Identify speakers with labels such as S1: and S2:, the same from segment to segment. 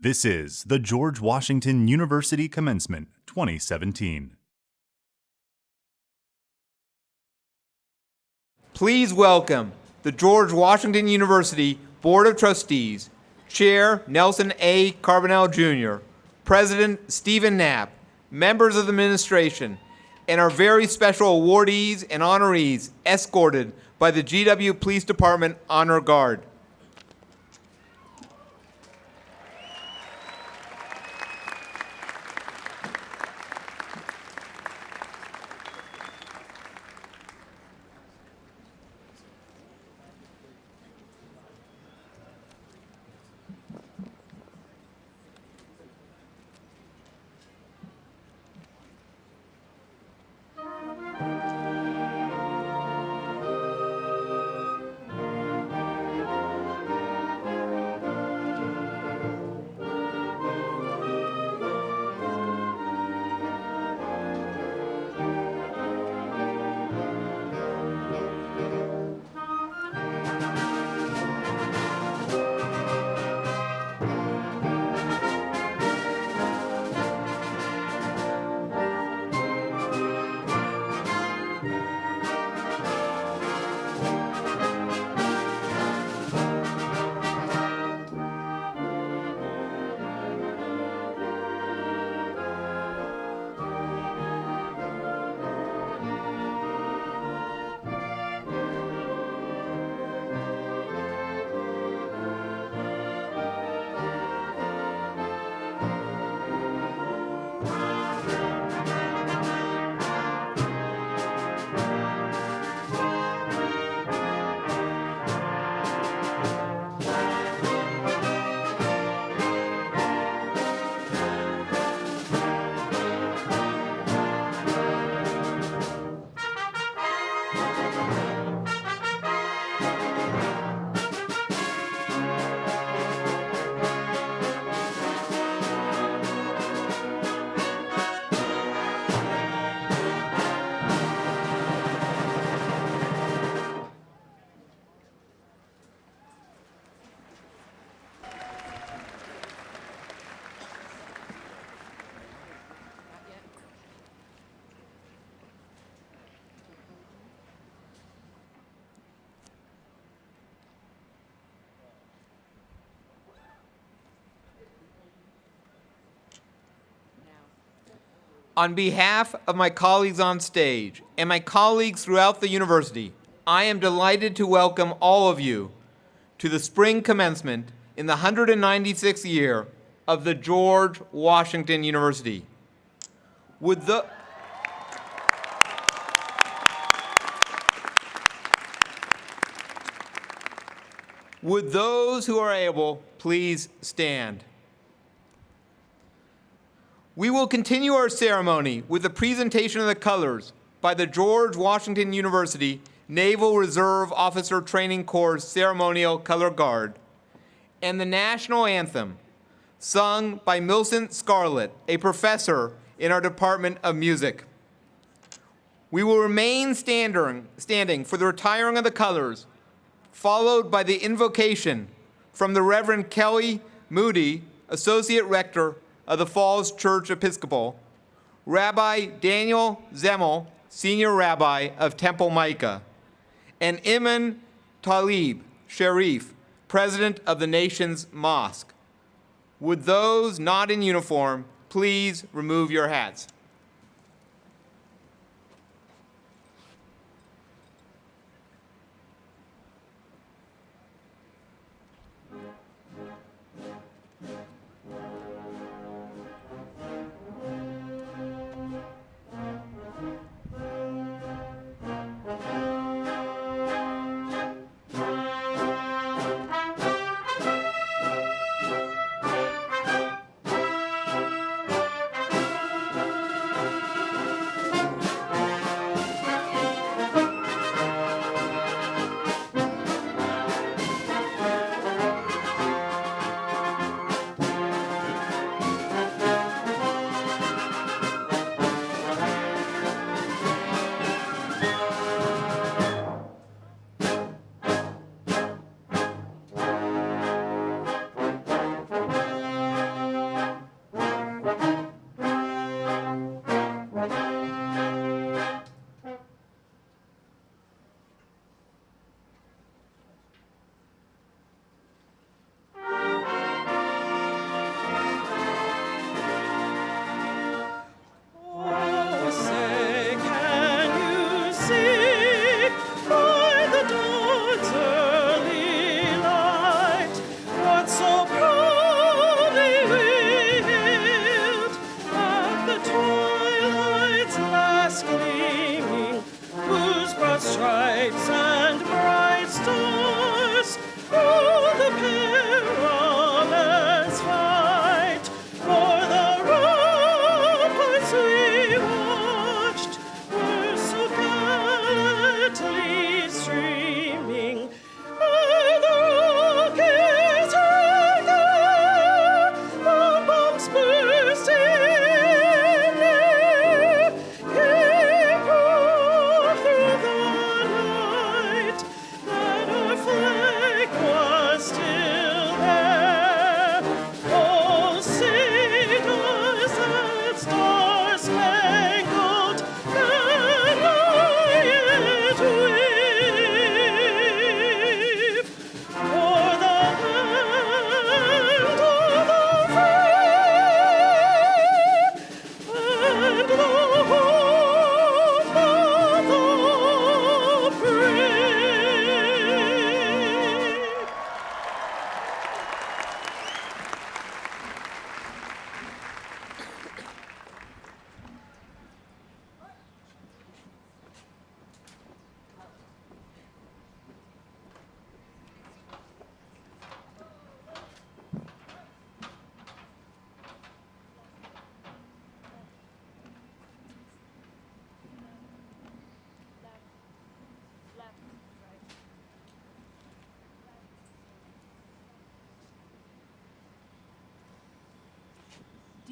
S1: This is the George Washington University Commencement 2017.
S2: Please welcome the George Washington University Board of Trustees, Chair Nelson A. Carbonell Jr., President Stephen Knapp, members of the administration, and our very special awardees and honorees escorted by the GW Police Department Honor Guard. On behalf of my colleagues on stage and my colleagues throughout the university, I am delighted to welcome all of you to the spring commencement in the 196th year of the George Washington University. Would those who are able please stand? We will continue our ceremony with the presentation of the colors by the George Washington University Naval Reserve Officer Training Corps Ceremonial Color Guard and the National Anthem, sung by Millicent Scarlett, a professor in our Department of Music. We will remain standing for the retiring of the colors, followed by the invocation from the Reverend Kelly Moody, Associate Rector of the Falls Church Episcopal, Rabbi Daniel Zemmel, Senior Rabbi of Temple Micah, and Imam Talib Sharif, President of the Nation's Mosque. Would those not in uniform please remove your hats?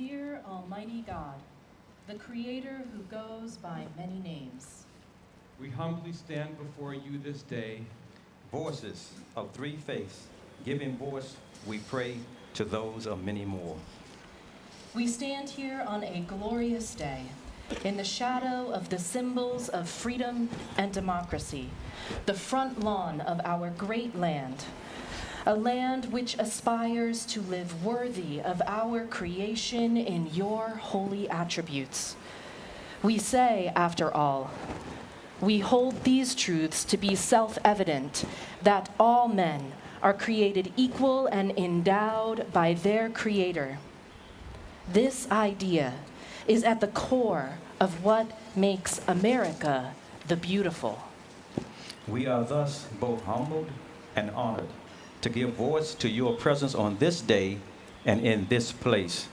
S3: Hear, Almighty God, the Creator who goes by many names.
S4: We humbly stand before you this day,
S5: Voices of three faiths, giving voice, we pray, to those of many more.
S3: We stand here on a glorious day, in the shadow of the symbols of freedom and democracy, the front lawn of our great land, a land which aspires to live worthy of our creation in your holy attributes. We say, after all, we hold these truths to be self-evident, that all men are created equal and endowed by their Creator. This idea is at the core of what makes America the beautiful.
S5: We are thus both humbled and honored to give voice to your presence on this day and in this place.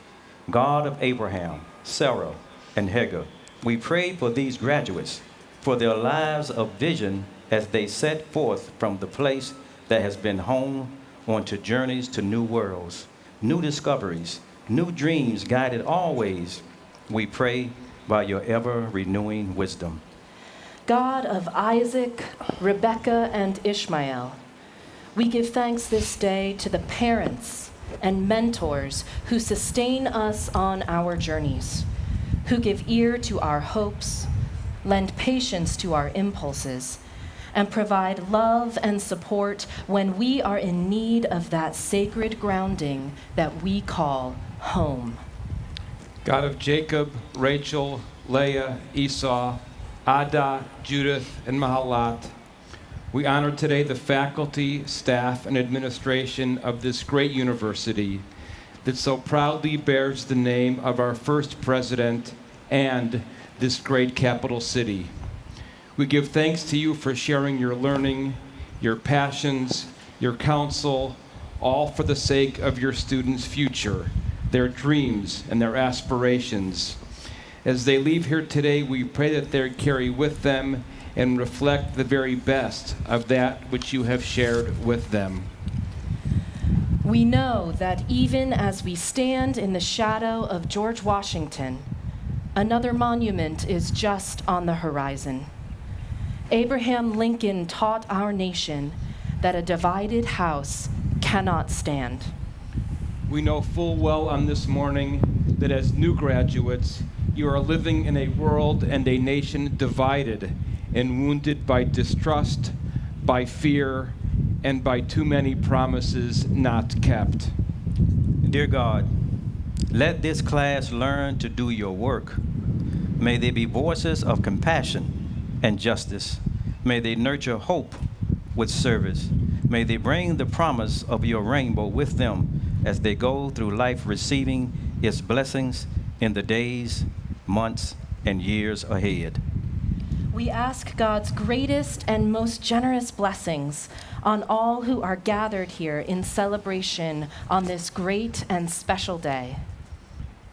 S5: God of Abraham, Sarah, and Hagar, we pray for these graduates, for their lives of vision as they set forth from the place that has been home onto journeys to new worlds, new discoveries, new dreams guided always, we pray, by your ever-renewing wisdom.
S3: God of Isaac, Rebekah, and Ishmael, we give thanks this day to the parents and mentors who sustain us on our journeys, who give ear to our hopes, lend patience to our impulses, and provide love and support when we are in need of that sacred grounding that we call home.
S4: God of Jacob, Rachel, Leah, Esau, Adah, Judith, and Mahalat, we honor today the faculty, staff, and administration of this great university that so proudly bears the name of our first president and this great capital city. We give thanks to you for sharing your learning, your passions, your counsel, all for the sake of your students' future, their dreams, and their aspirations. As they leave here today, we pray that they carry with them and reflect the very best of that which you have shared with them.
S3: We know that even as we stand in the shadow of George Washington, another monument is just on the horizon. Abraham Lincoln taught our nation that a divided house cannot stand.
S4: We know full well on this morning that as new graduates, you are living in a world and a nation divided and wounded by distrust, by fear, and by too many promises not kept.
S5: Dear God, let this class learn to do your work. May they be voices of compassion and justice. May they nurture hope with service. May they bring the promise of your rainbow with them as they go through life, receiving its blessings in the days, months, and years ahead.
S3: We ask God's greatest and most generous blessings on all who are gathered here in celebration on this great and special day.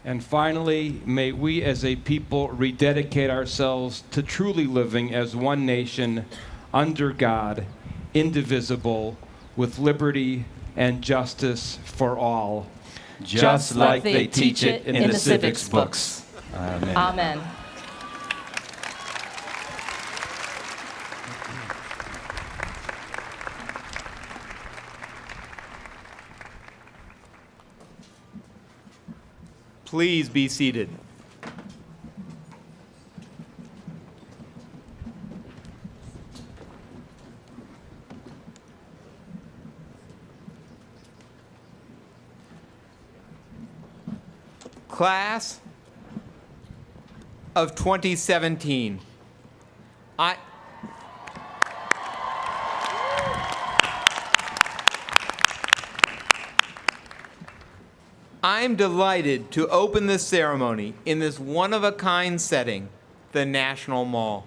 S4: And finally, may we as a people rededicate ourselves to truly living as one nation, under God, indivisible, with liberty and justice for all.
S3: Just like they teach it in the civics books.
S5: Amen.
S3: Amen.
S2: Please be seated. Class of 2017. I'm delighted to open this ceremony in this one-of-a-kind setting, the National Mall.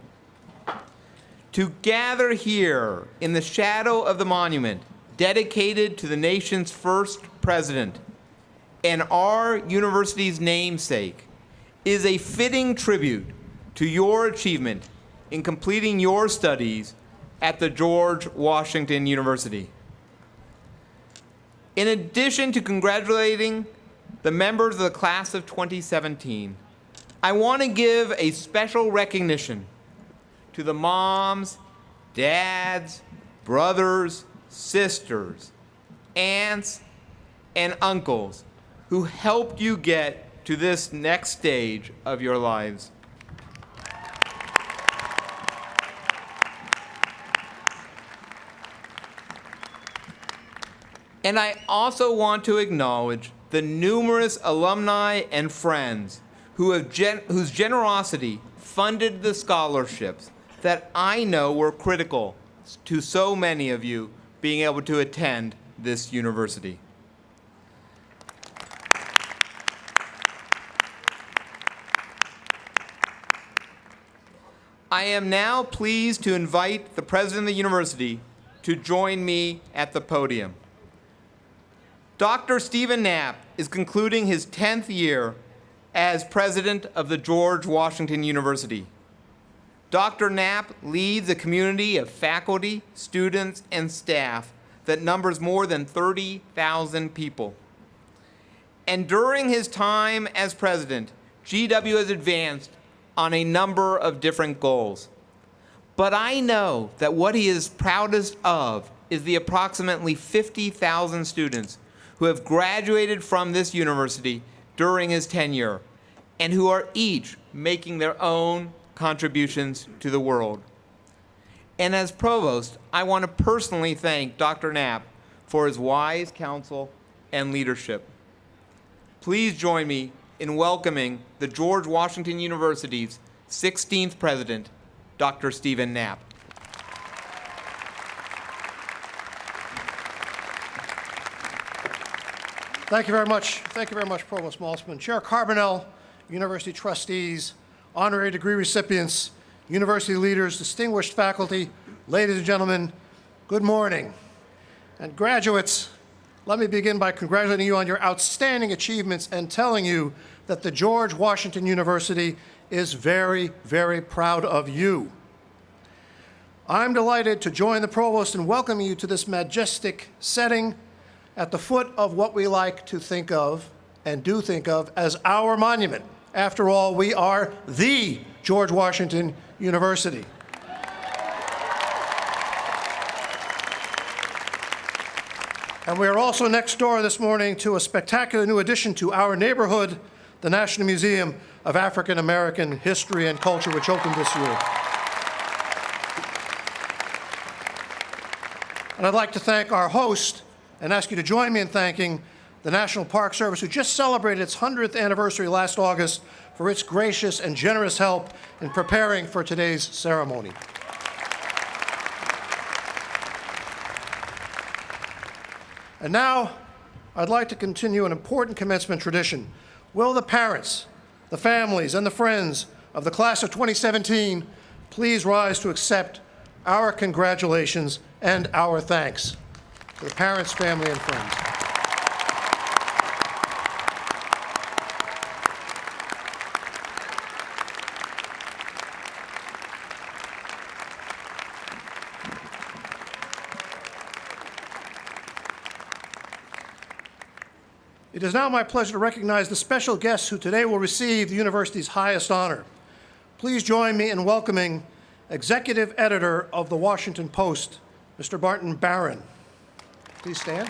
S2: To gather here in the shadow of the monument dedicated to the nation's first president and our university's namesake is a fitting tribute to your achievement in completing your studies at the George Washington University. In addition to congratulating the members of the class of 2017, I want to give a special recognition to the moms, dads, brothers, sisters, aunts, and uncles who helped you get to this next stage of your lives. And I also want to acknowledge the numerous alumni and friends whose generosity funded the scholarships that I know were critical to so many of you being able to attend this university. I am now pleased to invite the president of the university to join me at the podium. Dr. Stephen Knapp is concluding his 10th year as president of the George Washington University. Dr. Knapp leads a community of faculty, students, and staff that numbers more than 30,000 people. And during his time as president, GW has advanced on a number of different goals. But I know that what he is proudest of is the approximately 50,000 students who have graduated from this university during his tenure and who are each making their own contributions to the world. And as provost, I want to personally thank Dr. Knapp for his wise counsel and leadership. Please join me in welcoming the George Washington University's 16th president, Dr. Stephen Knapp.
S6: Thank you very much. Thank you very much, Provost Maltzman. Chair Carbonell, university trustees, honorary degree recipients, university leaders, distinguished faculty, ladies and gentlemen, good morning. And graduates, let me begin by congratulating you on your outstanding achievements and telling you that the George Washington University is very, very proud of you. I'm delighted to join the provost in welcoming you to this majestic setting at the foot of what we like to think of and do think of as our monument. After all, we are the George Washington University. And we are also next door this morning to a spectacular new addition to our neighborhood, the National Museum of African American History and Culture, which opened this year. And I'd like to thank our host and ask you to join me in thanking the National Park Service, who just celebrated its 100th anniversary last August, for its gracious and generous help in preparing for today's ceremony. And now, I'd like to continue an important commencement tradition. Will the parents, the families, and the friends of the class of 2017 please rise to accept our congratulations and our thanks to the parents, family, and friends. It is now my pleasure to recognize the special guests who today will receive the university's highest honor. Please join me in welcoming Executive Editor of the Washington Post, Mr. Barton Barron. Please stand.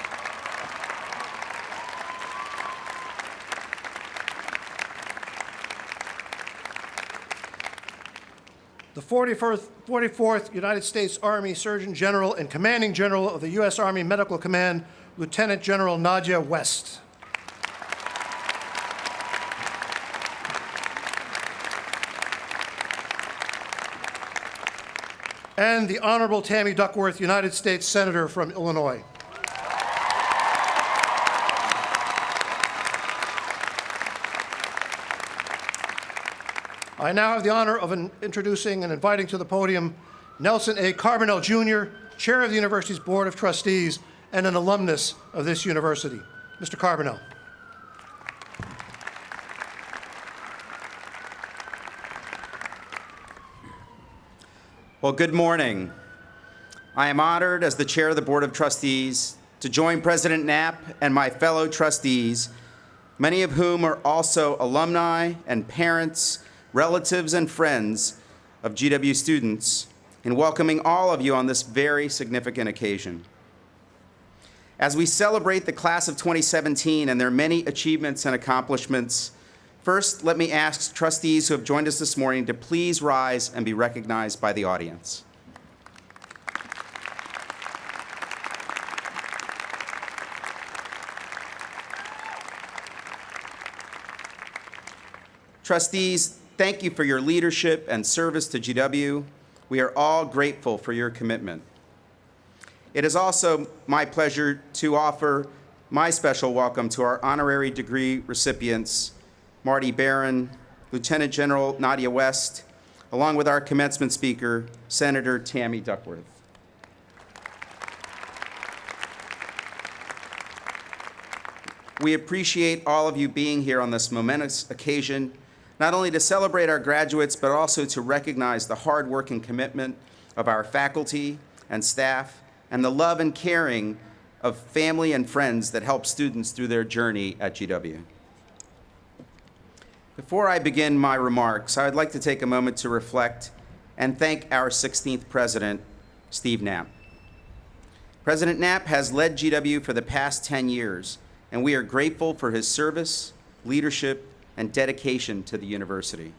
S6: The 44th United States Army Surgeon General and Commanding General of the U.S. Army Medical Command, Lieutenant General Nadia West. And the Honorable Tammy Duckworth, United States Senator from Illinois. I now have the honor of introducing and inviting to the podium Nelson A. Carbonell, Jr., Chair of the University's Board of Trustees and an alumnus of this university. Mr. Carbonell.
S7: Well, good morning. I am honored as the Chair of the Board of Trustees to join President Knapp and my fellow trustees many of whom are also alumni and parents, relatives, and friends of GW students, in welcoming all of you on this very significant occasion. As we celebrate the class of 2017 and their many achievements and accomplishments, first, let me ask trustees who have joined us this morning to please rise and be recognized by the audience. Trustees, thank you for your leadership and service to GW. We are all grateful for your commitment. It is also my pleasure to offer my special welcome to our honorary degree recipients, Marty Barron, Lieutenant General Nadia West, along with our commencement speaker, Senator Tammy Duckworth. We appreciate all of you being here on this momentous occasion, not only to celebrate our graduates, but also to recognize the hard work and commitment of our faculty and staff, and the love and caring of family and friends that help students through their journey at GW. Before I begin my remarks, I would like to take a moment to reflect and thank our 16th president, Steve Knapp. President Knapp has led GW for the past 10 years, and we are grateful for his service, leadership, and dedication to the university.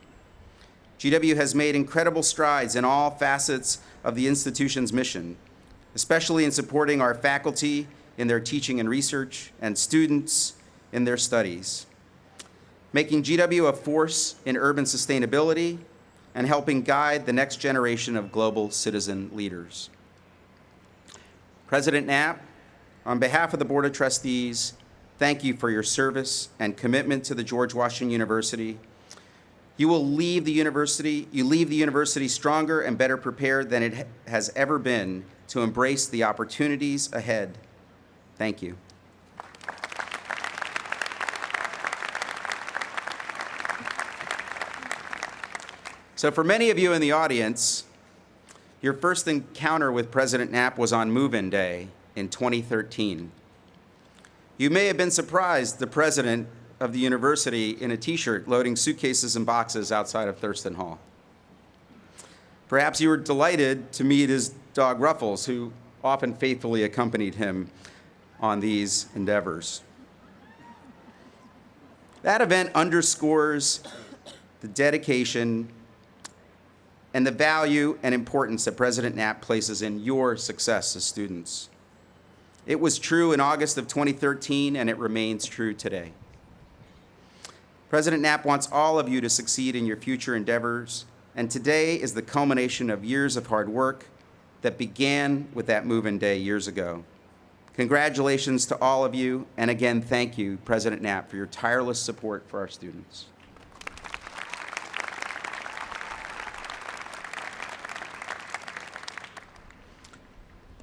S7: GW has made incredible strides in all facets of the institution's mission, especially in supporting our faculty in their teaching and research and students in their studies, making GW a force in urban sustainability and helping guide the next generation of global citizen leaders. President Knapp, on behalf of the Board of Trustees, thank you for your service and commitment to the George Washington University. You leave the university stronger and better prepared than it has ever been to embrace the opportunities ahead. Thank you. So for many of you in the audience, your first encounter with President Knapp was on move-in day in 2013. You may have been surprised the president of the university in a t-shirt loading suitcases and boxes outside of Thurston Hall. Perhaps you were delighted to meet his dog Ruffles, who often faithfully accompanied him on these endeavors. That event underscores the dedication and the value and importance that President Knapp places in your success as students. It was true in August of 2013, and it remains true today. President Knapp wants all of you to succeed in your future endeavors, and today is the culmination of years of hard work that began with that move-in day years ago. Congratulations to all of you, and again, thank you, President Knapp, for your tireless support for our students.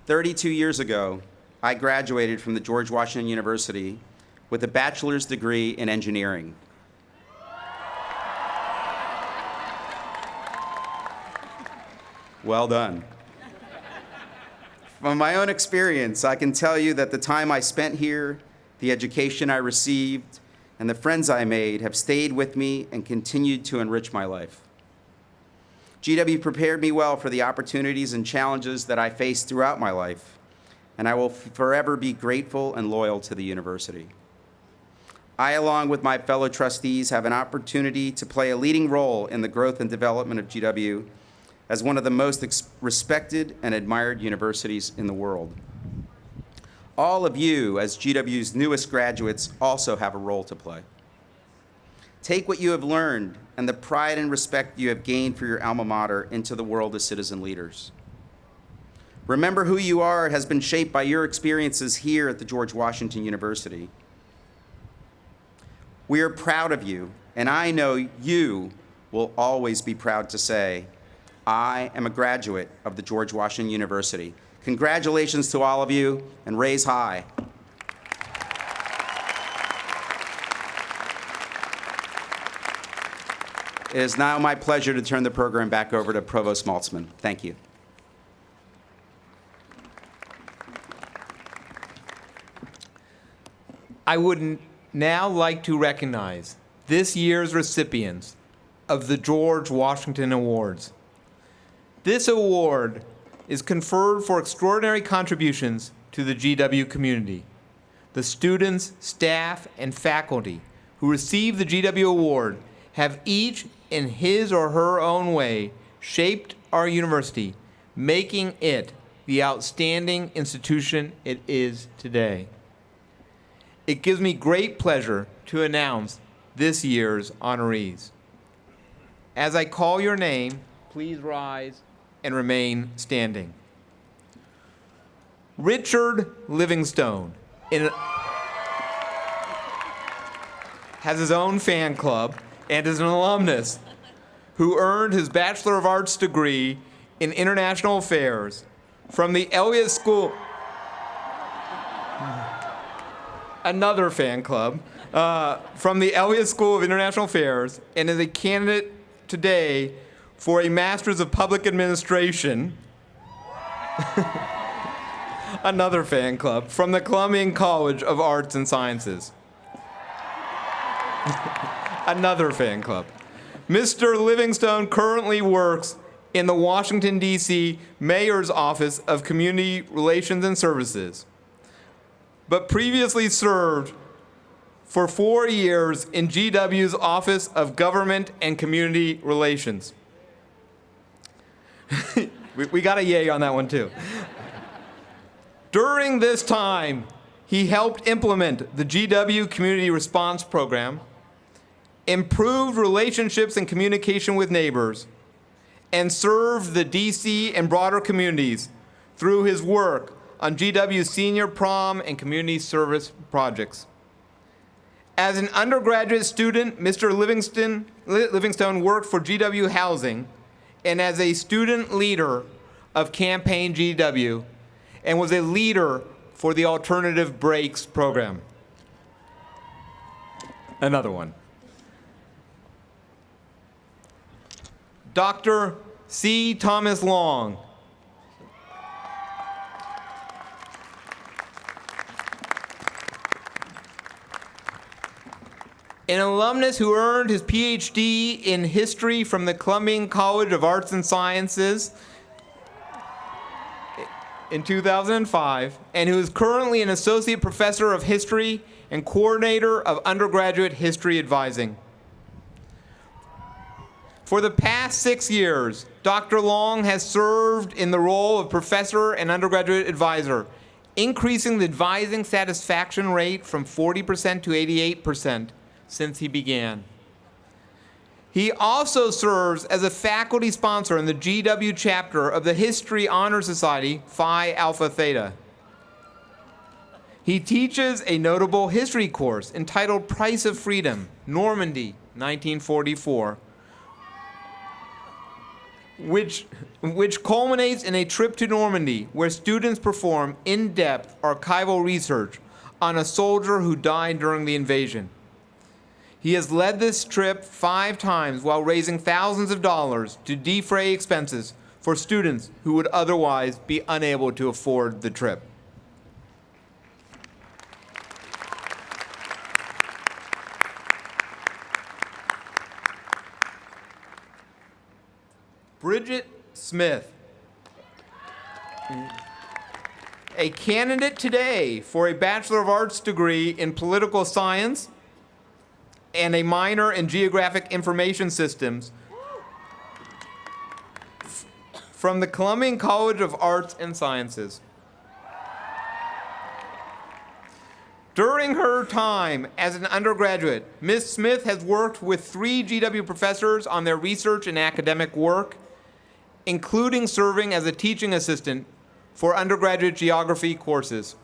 S7: "32 years ago, I graduated from the George Washington University with a bachelor's degree in engineering. Well done. From my own experience, I can tell you that the time I spent here, the education I received, and the friends I made have stayed with me and continued to enrich my life. GW prepared me well for the opportunities and challenges that I faced throughout my life, and I will forever be grateful and loyal to the university. I, along with my fellow trustees, have an opportunity to play a leading role in the growth and development of GW as one of the most respected and admired universities in the world. All of you, as GW's newest graduates, also have a role to play. Take what you have learned and the pride and respect you have gained for your alma mater into the world of citizen leaders. Remember who you are has been shaped by your experiences here at the George Washington University. We are proud of you, and I know you will always be proud to say, I am a graduate of the George Washington University. Congratulations to all of you, and raise high. It is now my pleasure to turn the program back over to Provost Maltzman. Thank you.
S2: I wouldn't now like to recognize this year's recipients of the George Washington Awards. This award is conferred for extraordinary contributions to the GW community. The students, staff, and faculty who receive the GW Award have each, in his or her own way, shaped our university, making it the outstanding institution it is today. It gives me great pleasure to announce this year's honorees. As I call your name, please rise and remain standing. Richard Livingstone has his own fan club and is an alumnus who earned his Bachelor of Arts degree in International Affairs from the Elliott School. Another fan club from the Elliott School of International Affairs, and is a candidate today for a Master's of Public Administration. Another fan club from the Columbia College of Arts and Sciences. Another fan club. Mr. Livingstone currently works in the Washington, D.C. Mayor's Office of Community Relations and Services, but previously served for 4 years in GW's Office of Government and Community Relations. we got a yay on that one too. During this time, he helped implement the GW Community Response Program, improved relationships and communication with neighbors, and served the DC and broader communities through his work on GW's senior prom and community service projects. As an undergraduate student, Mr. Livingstone worked for GW Housing and as a student leader of Campaign GW, and was a leader for the Alternative Breaks program. Another one. Dr. C. Thomas Long. An alumnus who earned his PhD in history from the Columbia College of Arts and Sciences in 2005, and who is currently an associate professor of history and coordinator of undergraduate history advising. For the past 6 years, Dr. Long has served in the role of professor and undergraduate advisor, increasing the advising satisfaction rate from 40% to 88% since he began. He also serves as a faculty sponsor in the GW chapter of the History Honor Society, Phi Alpha Theta. He teaches a notable history course entitled Price of Freedom, Normandy, 1944, which culminates in a trip to Normandy where students perform in-depth archival research on a soldier who died during the invasion. He has led this trip 5 times while raising thousands of dollars to defray expenses for students who would otherwise be unable to afford the trip. Bridget Smith, a candidate today for a Bachelor of Arts degree in Political Science and a minor in Geographic Information Systems from the Columbia College of Arts and Sciences. During her time as an undergraduate, Ms. Smith has worked with 3 GW professors on their research and academic work, including serving as a teaching assistant for undergraduate geography courses.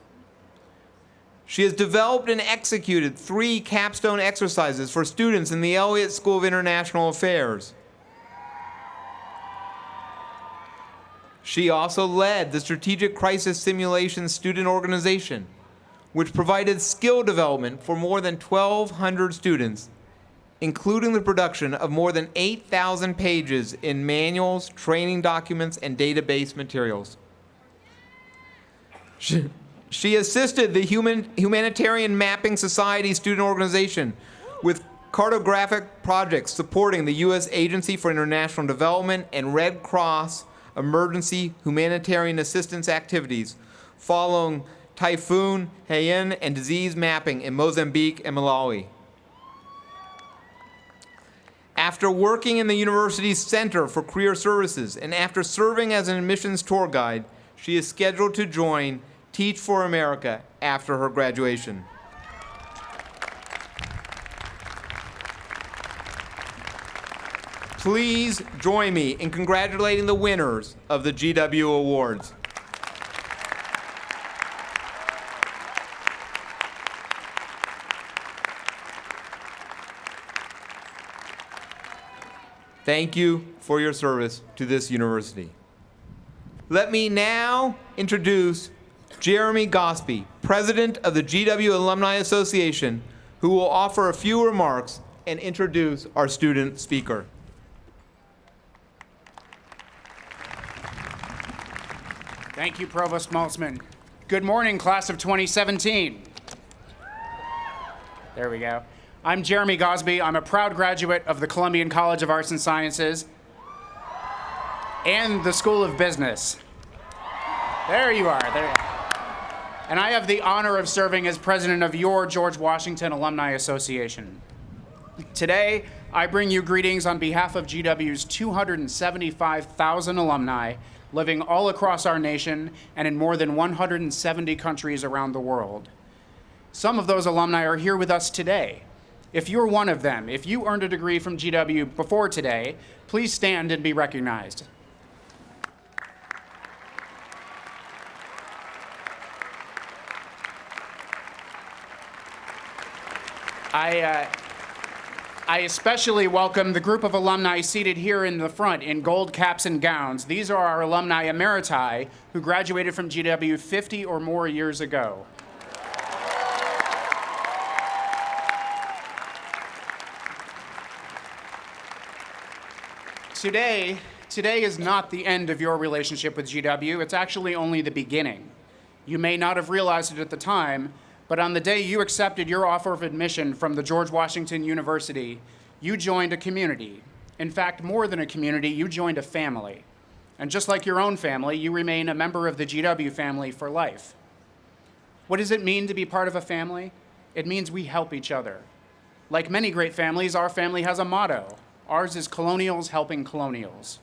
S2: She has developed and executed 3 capstone exercises for students in the Elliott School of International Affairs. She also led the Strategic Crisis Simulation Student Organization, which provided skill development for more than 1,200 students, including the production of more than 8,000 pages in manuals, training documents, and database materials. She assisted the Humanitarian Mapping Society student organization with cartographic projects supporting the U.S. Agency for International Development and Red Cross emergency humanitarian assistance activities following Typhoon Haiyan and disease mapping in Mozambique and Malawi. After working in the university's Center for Career Services and after serving as an admissions tour guide, she is scheduled to join Teach for America after her graduation. Please join me in congratulating the winners of the GW Awards. Thank you for your service to this university. Let me now introduce Jeremy Gosby, President of the GW Alumni Association, who will offer a few remarks and introduce our student speaker.
S8: Thank you, Provost Maltzman. Good morning, class of 2017. There we go. I'm Jeremy Gosby. I'm a proud graduate of the Columbian College of Arts and Sciences and the School of Business. There you are. There you are. And I have the honor of serving as president of your George Washington Alumni Association. Today, I bring you greetings on behalf of GW's 275,000 alumni living all across our nation and in more than 170 countries around the world. Some of those alumni are here with us today. If you're one of them, if you earned a degree from GW before today, please stand and be recognized. I especially welcome the group of alumni seated here in the front in gold caps and gowns. These are our alumni emeriti who graduated from GW 50 or more years ago. Today is not the end of your relationship with GW. It's actually only the beginning. You may not have realized it at the time, but on the day you accepted your offer of admission from the George Washington University, you joined a community. In fact, more than a community, you joined a family. And just like your own family, you remain a member of the GW family for life. What does it mean to be part of a family? It means we help each other. Like many great families, our family has a motto. Ours is Colonials Helping Colonials.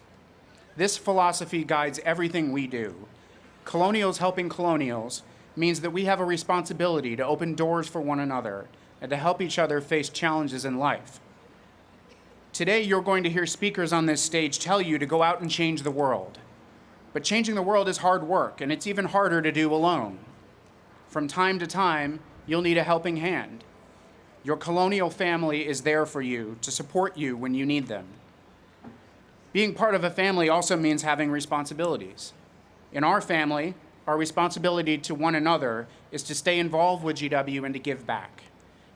S8: This philosophy guides everything we do. Colonials Helping Colonials means that we have a responsibility to open doors for one another and to help each other face challenges in life. Today, you're going to hear speakers on this stage tell you to go out and change the world. But changing the world is hard work, and it's even harder to do alone. From time to time, you'll need a helping hand. Your colonial family is there for you to support you when you need them. Being part of a family also means having responsibilities. In our family, our responsibility to one another is to stay involved with GW and to give back.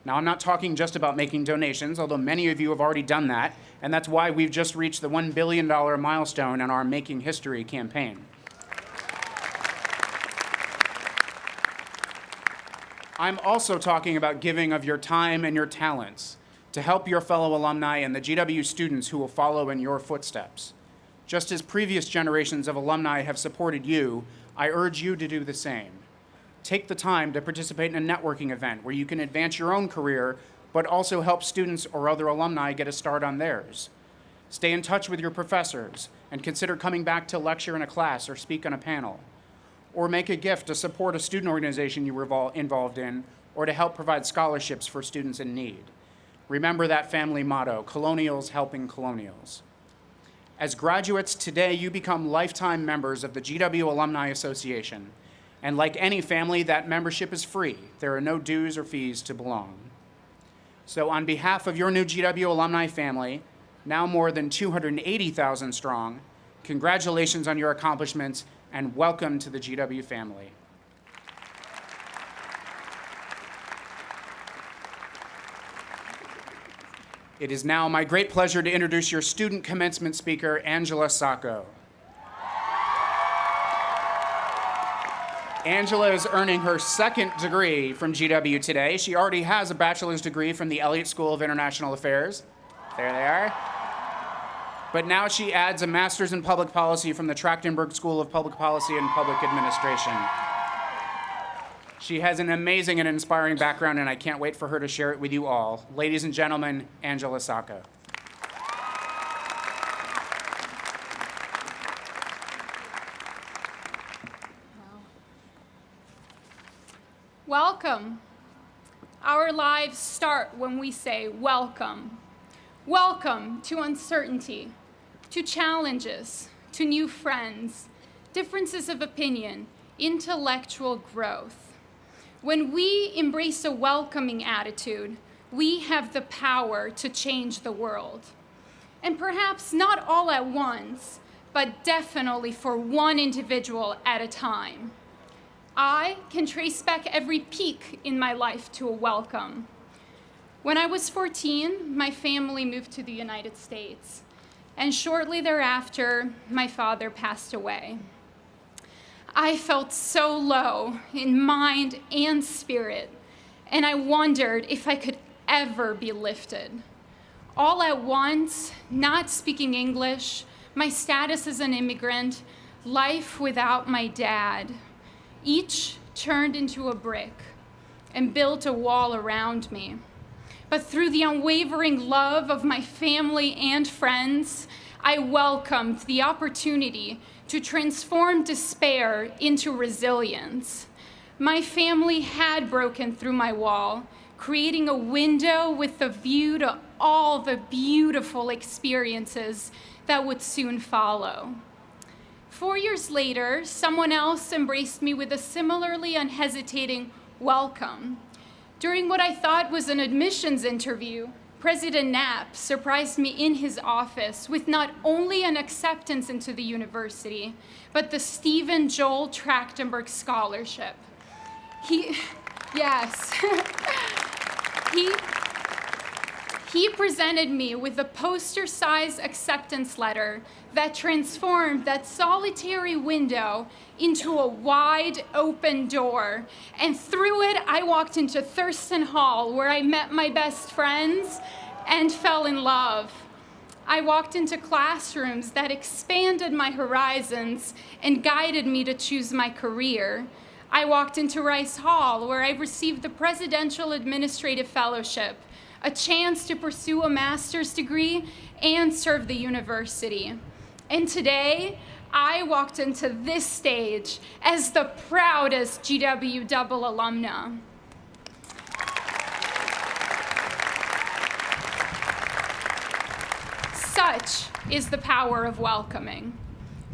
S8: Now, I'm not talking just about making donations, although many of you have already done that, and that's why we've just reached the $1 billion milestone in our Making History campaign. I'm also talking about giving of your time and your talents to help your fellow alumni and the GW students who will follow in your footsteps. Just as previous generations of alumni have supported you, I urge you to do the same. Take the time to participate in a networking event where you can advance your own career, but also help students or other alumni get a start on theirs. Stay in touch with your professors and consider coming back to lecture in a class or speak on a panel. Or make a gift to support a student organization you were involved in, or to help provide scholarships for students in need. Remember that family motto, Colonials Helping Colonials. As graduates, today you become lifetime members of the GW Alumni Association. And like any family, that membership is free. There are no dues or fees to belong. So on behalf of your new GW alumni family, now more than 280,000 strong, congratulations on your accomplishments and welcome to the GW family. It is now my great pleasure to introduce your student commencement speaker, Angela Sacco. Angela is earning her second degree from GW today. She already has a bachelor's degree from the Elliott School of International Affairs. There they are. But now she adds a master's in public policy from the Trachtenberg School of Public Policy and Public Administration. She has an amazing and inspiring background, and I can't wait for her to share it with you all. Ladies and gentlemen, Angela Sacco.
S9: Welcome. Our lives start when we say welcome. Welcome to uncertainty, to challenges, to new friends, differences of opinion, intellectual growth. When we embrace a welcoming attitude, we have the power to change the world. And perhaps not all at once, but definitely for one individual at a time. I can trace back every peak in my life to a welcome. When I was 14, my family moved to the United States, and shortly thereafter, my father passed away. I felt so low in mind and spirit, and I wondered if I could ever be lifted. All at once, not speaking English, my status as an immigrant, life without my dad, each turned into a brick and built a wall around me. But through the unwavering love of my family and friends, I welcomed the opportunity to transform despair into resilience. My family had broken through my wall, creating a window with a view to all the beautiful experiences that would soon follow. 4 years later, someone else embraced me with a similarly unhesitating welcome. During what I thought was an admissions interview, President Knapp surprised me in his office with not only an acceptance into the university, but the Stephen Joel Trachtenberg Scholarship. He presented me with a poster-sized acceptance letter that transformed that solitary window into a wide open door. And through it, I walked into Thurston Hall, where I met my best friends and fell in love. I walked into classrooms that expanded my horizons and guided me to choose my career. I walked into Rice Hall, where I received the Presidential Administrative Fellowship, a chance to pursue a master's degree and serve the university. And today, I walked into this stage as the proudest GW double alumna. Such is the power of welcoming.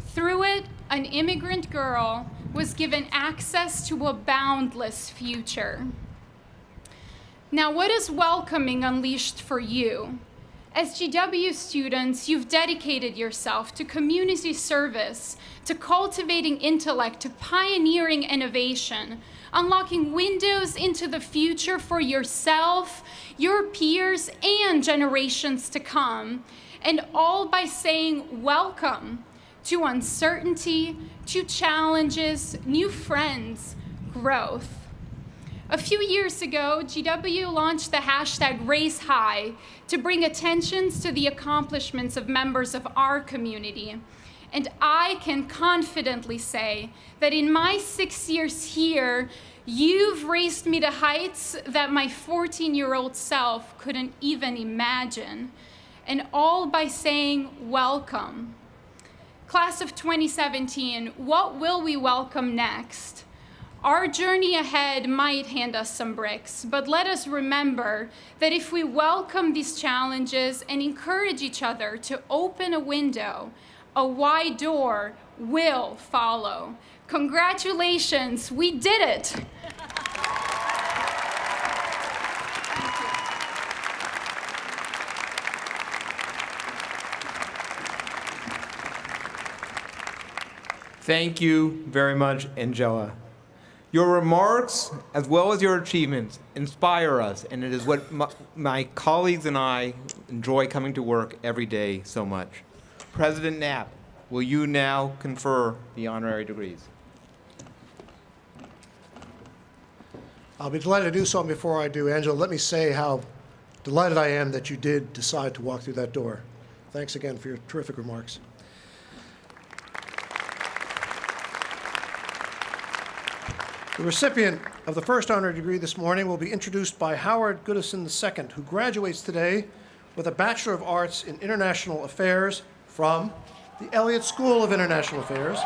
S9: Through it, an immigrant girl was given access to a boundless future. Now, what is welcoming unleashed for you? As GW students, you've dedicated yourself to community service, to cultivating intellect, to pioneering innovation, unlocking windows into the future for yourself, your peers, and generations to come, and all by saying welcome to uncertainty, to challenges, new friends, growth. A few years ago, GW launched the hashtag #RaiseHigh to bring attentions to the accomplishments of members of our community. And I can confidently say that in my 6 years here, you've raised me to heights that my 14-year-old self couldn't even imagine. And all by saying welcome. Class of 2017, what will we welcome next? Our journey ahead might hand us some bricks, but let us remember that if we welcome these challenges and encourage each other to open a window, a wide door will follow. Congratulations, we did it!
S2: Thank you very much, Angela. Your remarks, as well as your achievements, inspire us, and it is what my colleagues and I enjoy coming to work every day so much. President Knapp, will you now confer the honorary degrees?
S6: I'll be delighted to do so. And before I do, Angela, let me say how delighted I am that you did decide to walk through that door. Thanks again for your terrific remarks. The recipient of the first honorary degree this morning will be introduced by Howard Goodison II, who graduates today with a Bachelor of Arts in International Affairs from the Elliott School of International Affairs.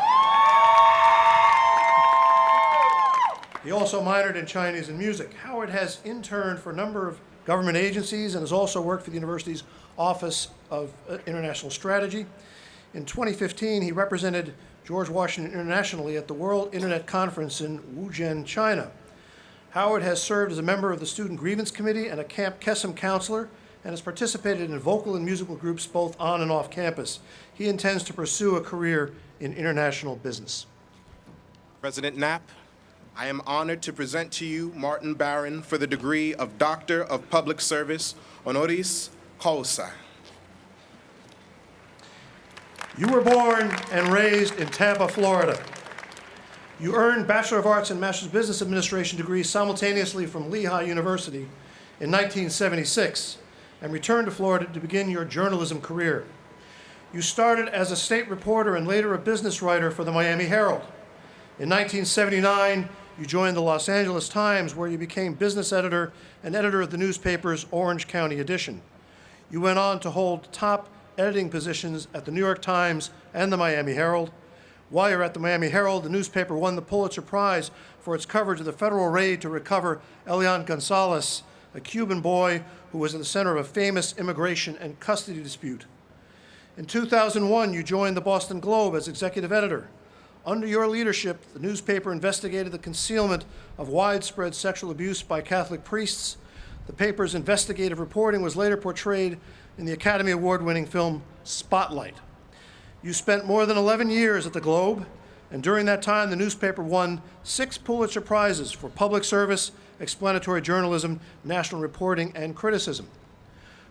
S6: He also minored in Chinese and music. Howard has interned for a number of government agencies and has also worked for the university's Office of International Strategy. In 2015, he represented George Washington internationally at the World Internet Conference in Wuzhen, China. Howard has served as a member of the Student Grievance Committee and a Camp Kesem counselor, and has participated in vocal and musical groups both on and off campus. He intends to pursue a career in international business.
S10: President Knapp, I am honored to present to you Martin Barron for the degree of Doctor of Public Service, honoris causa.
S6: You were born and raised in Tampa, Florida. You earned Bachelor of Arts and Master's of Business Administration degrees simultaneously from Lehigh University in 1976 and returned to Florida to begin your journalism career. You started as a state reporter and later a business writer for the Miami Herald. In 1979, you joined the Los Angeles Times, where you became business editor and editor of the newspaper's Orange County edition. You went on to hold top editing positions at the New York Times and the Miami Herald. While you're at the Miami Herald, the newspaper won the Pulitzer Prize for its coverage of the federal raid to recover Elian Gonzalez, a Cuban boy who was in the center of a famous immigration and custody dispute. In 2001, you joined the Boston Globe as executive editor. Under your leadership, the newspaper investigated the concealment of widespread sexual abuse by Catholic priests. The paper's investigative reporting was later portrayed in the Academy Award-winning film Spotlight. You spent more than 11 years at the Globe, and during that time, the newspaper won 6 Pulitzer Prizes for public service, explanatory journalism, national reporting, and criticism.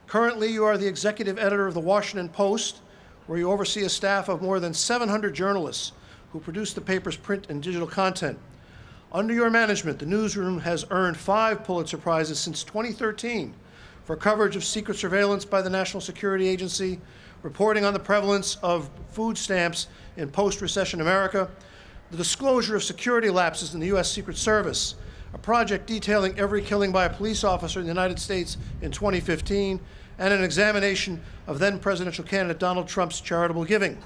S6: Currently, you are the executive editor of the Washington Post, where you oversee a staff of more than 700 journalists who produce the paper's print and digital content. Under your management, the newsroom has earned 5 Pulitzer Prizes since 2013 for coverage of secret surveillance by the National Security Agency, reporting on the prevalence of food stamps in post-recession America, the disclosure of security lapses in the U.S. Secret Service, a project detailing every killing by a police officer in the United States in 2015, and an examination of then-presidential candidate Donald Trump's charitable giving.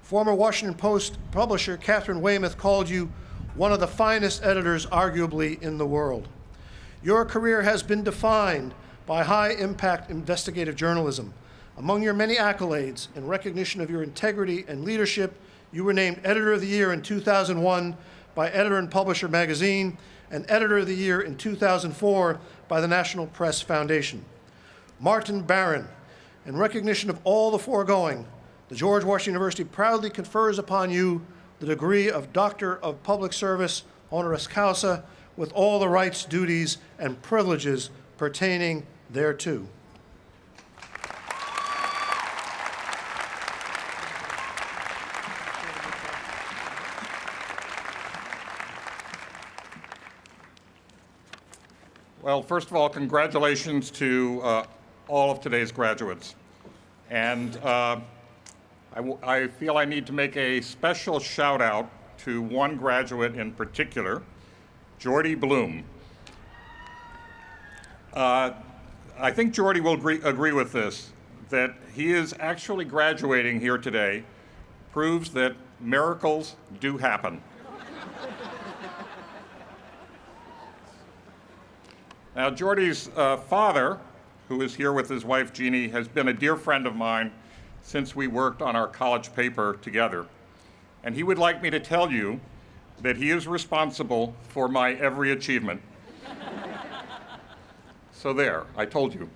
S6: Former Washington Post publisher Catherine Weymouth called you one of the finest editors, arguably, in the world. Your career has been defined by high-impact investigative journalism. Among your many accolades, in recognition of your integrity and leadership, you were named Editor of the Year in 2001 by Editor and Publisher magazine, and Editor of the Year in 2004 by the National Press Foundation. Martin Barron, in recognition of all the foregoing, the George Washington University proudly confers upon you the degree of Doctor of Public Service, honoris causa, with all the rights, duties, and privileges pertaining thereto.
S11: Well, first of all, congratulations to all of today's graduates. And I feel I need to make a special shout out to one graduate in particular, Jordy Bloom. I think Jordy will agree with this, that he is actually graduating here today proves that miracles do happen. Now, Jordy's father, who is here with his wife, Jeannie, has been a dear friend of mine since we worked on our college paper together. And he would like me to tell you that he is responsible for my every achievement. So there, I told you.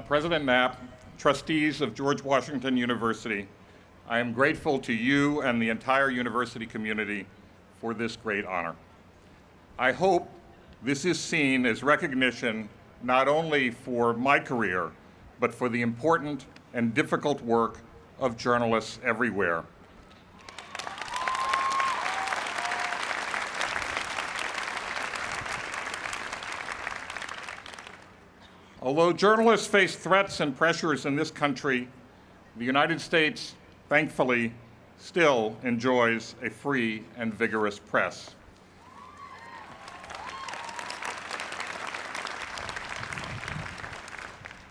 S11: President Knapp, trustees of George Washington University, I am grateful to you and the entire university community for this great honor. I hope this is seen as recognition not only for my career, but for the important and difficult work of journalists everywhere. Although journalists face threats and pressures in this country, the United States, thankfully, still enjoys a free and vigorous press.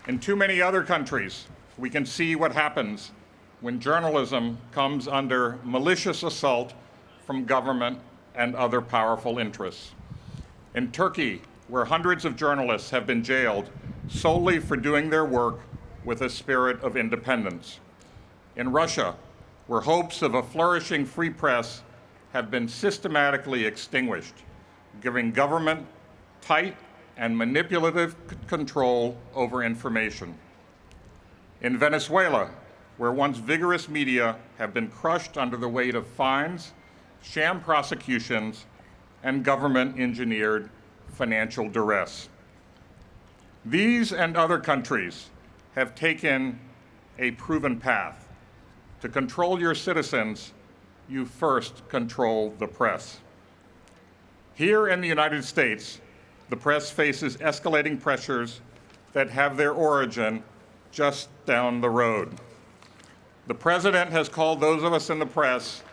S11: In too many other countries, we can see what happens when journalism comes under malicious assault from government and other powerful interests. In Turkey, where hundreds of journalists have been jailed solely for doing their work with a spirit of independence. In Russia, where hopes of a flourishing free press have been systematically extinguished, giving government tight and manipulative control over information. In Venezuela, where once vigorous media have been crushed under the weight of fines, sham prosecutions, and government-engineered financial duress. These and other countries have taken a proven path. To control your citizens, you first control the press. Here in the United States, the press faces escalating pressures that have their origin just down the road. The President has called those of us in the press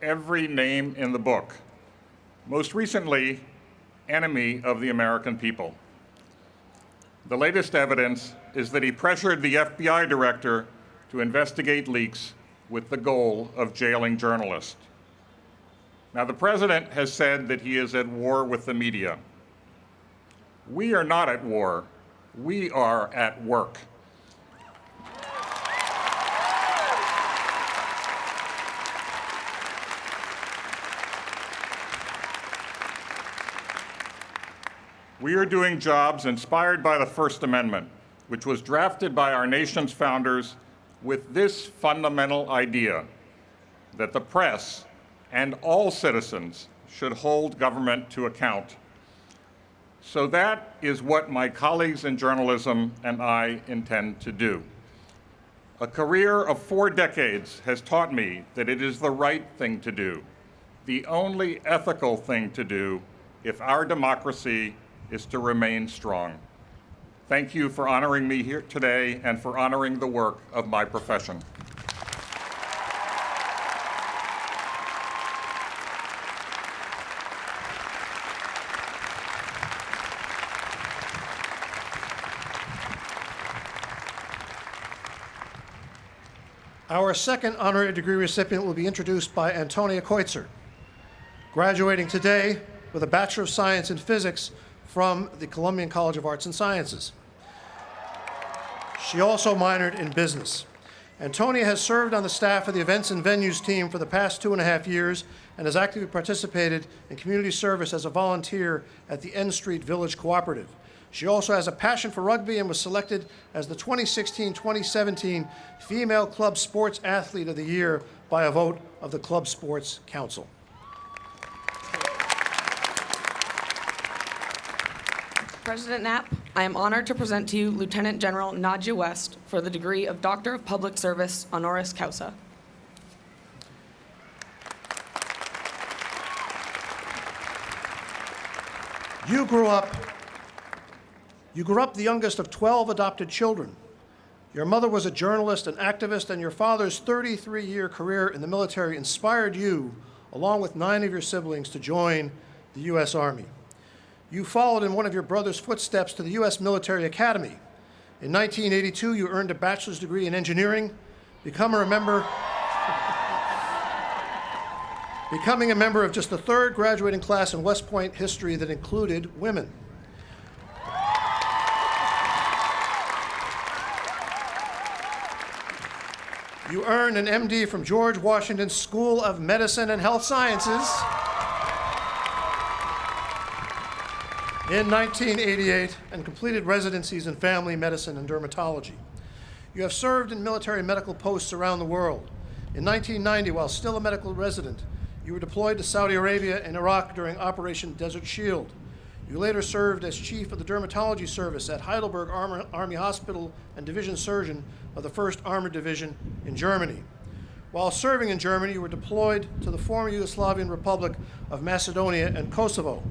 S11: every name in the book. Most recently, enemy of the American people. The latest evidence is that he pressured the FBI director to investigate leaks with the goal of jailing journalists. Now, the President has said that he is at war with the media. We are not at war. We are at work. We are doing jobs inspired by the First Amendment, which was drafted by our nation's founders with this fundamental idea, that the press and all citizens should hold government to account. So that is what my colleagues in journalism and I intend to do. A career of 4 decades has taught me that it is the right thing to do, the only ethical thing to do if our democracy is to remain strong. Thank you for honoring me here today and for honoring the work of my profession.
S6: Our second honorary degree recipient will be introduced by Antonia Koitzer, graduating today with a Bachelor of Science in Physics from the Columbian College of Arts and Sciences. She also minored in business. Antonia has served on the staff of the Events and Venues team for the past 2.5 years and has actively participated in community service as a volunteer at the N Street Village Cooperative. She also has a passion for rugby and was selected as the 2016-2017 Female Club Sports Athlete of the Year by a vote of the Club Sports Council.
S12: President Knapp, I am honored to present to you Lieutenant General Nadja West for the degree of Doctor of Public Service honoris causa.
S6: You grew up the youngest of 12 adopted children. Your mother was a journalist and activist, and your father's 33-year career in the military inspired you, along with 9 of your siblings, to join the U.S. Army. You followed in one of your brother's footsteps to the U.S. Military Academy. In 1982, you earned a bachelor's degree in engineering, becoming a member of just the 3rd graduating class in West Point history that included women. You earned an MD from George Washington School of Medicine and Health Sciences in 1988 and completed residencies in family medicine and dermatology. You have served in military medical posts around the world. In 1990, while still a medical resident, you were deployed to Saudi Arabia and Iraq during Operation Desert Shield. You later served as chief of the dermatology service at Heidelberg Army Hospital and division surgeon of the 1st Armored Division in Germany. While serving in Germany, you were deployed to the former Yugoslavian Republic of Macedonia and Kosovo.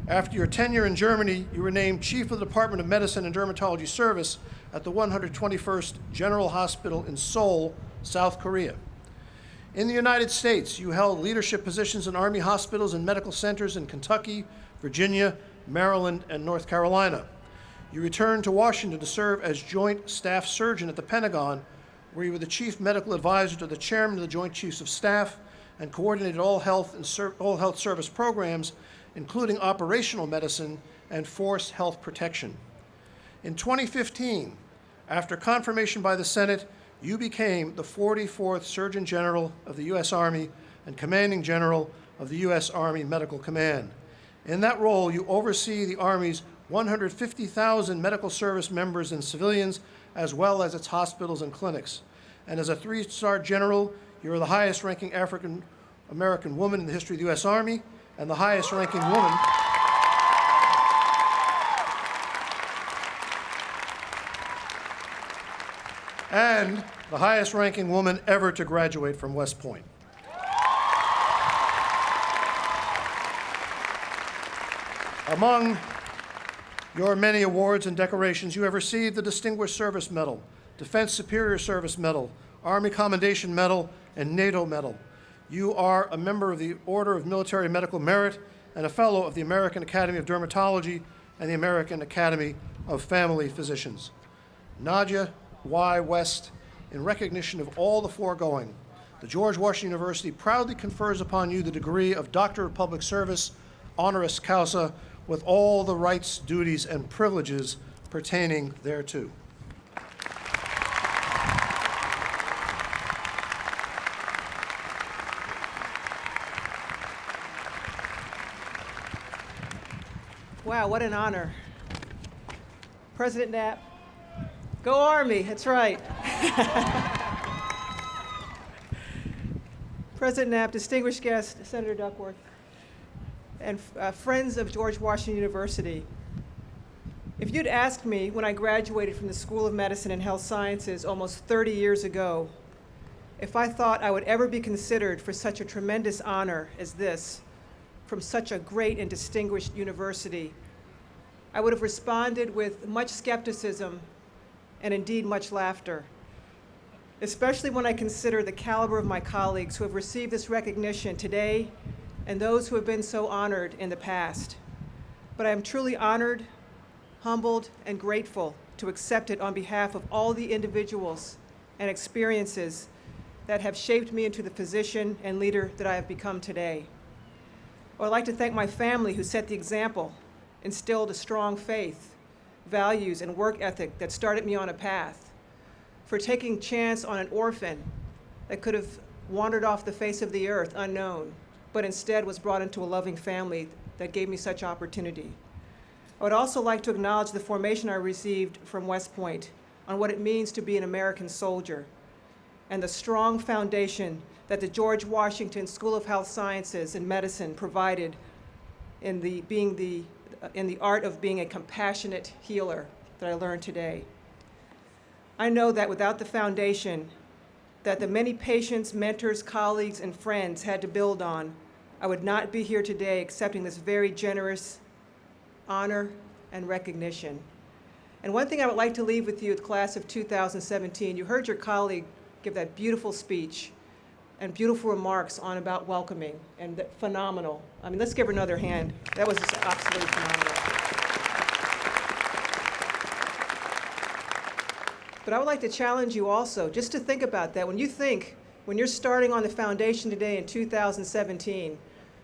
S6: After your tenure in Germany, you were named chief of the Department of Medicine and Dermatology Service at the 121st General Hospital in Seoul, South Korea. In the United States, you held leadership positions in Army hospitals and medical centers in Kentucky, Virginia, Maryland, and North Carolina. You returned to Washington to serve as Joint Staff Surgeon at the Pentagon, where you were the Chief Medical Advisor to the Chairman of the Joint Chiefs of Staff and coordinated all health service programs, including operational medicine and force health protection. In 2015, after confirmation by the Senate, you became the 44th Surgeon General of the U.S. Army and Commanding General of the U.S. Army Medical Command. In that role, you oversee the Army's 150,000 medical service members and civilians, as well as its hospitals and clinics. And as a 3-star general, you're the highest-ranking African-American woman in the history of the U.S. Army, and the highest-ranking woman ever to graduate from West Point. Among your many awards and decorations, you have received the Distinguished Service Medal, Defense Superior Service Medal, Army Commendation Medal, and NATO Medal. You are a member of the Order of Military Medical Merit and a fellow of the American Academy of Dermatology and the American Academy of Family Physicians. Nadia Y. West, in recognition of all the foregoing, the George Washington University proudly confers upon you the degree of Doctor of Public Service, honoris causa, with all the rights, duties, and privileges pertaining thereto.
S13: Wow, what an honor. President Knapp, go Army, that's right. President Knapp, distinguished guest, Senator Duckworth, and friends of George Washington University. If you'd asked me when I graduated from the School of Medicine and Health Sciences almost 30 years ago, if I thought I would ever be considered for such a tremendous honor as this, from such a great and distinguished university, I would have responded with much skepticism and indeed much laughter, especially when I consider the caliber of my colleagues who have received this recognition today and those who have been so honored in the past. But I am truly honored, humbled, and grateful to accept it on behalf of all the individuals and experiences that have shaped me into the physician and leader that I have become today. I would like to thank my family who set the example, instilled a strong faith, values, and work ethic that started me on a path, for taking chance on an orphan that could have wandered off the face of the earth unknown, but instead was brought into a loving family that gave me such opportunity. I would also like to acknowledge the formation I received from West Point on what it means to be an American soldier, and the strong foundation that the George Washington School of Health Sciences and Medicine provided in the art of being a compassionate healer that I learned today. I know that without the foundation that the many patients, mentors, colleagues, and friends had to build on, I would not be here today accepting this very generous honor and recognition. And one thing I would like to leave with you, the class of 2017, you heard your colleague give that beautiful speech and beautiful remarks on about welcoming, and phenomenal. I mean, let's give her another hand. That was just absolutely phenomenal. But I would like to challenge you also just to think about that. When you're starting on the foundation today in 2017,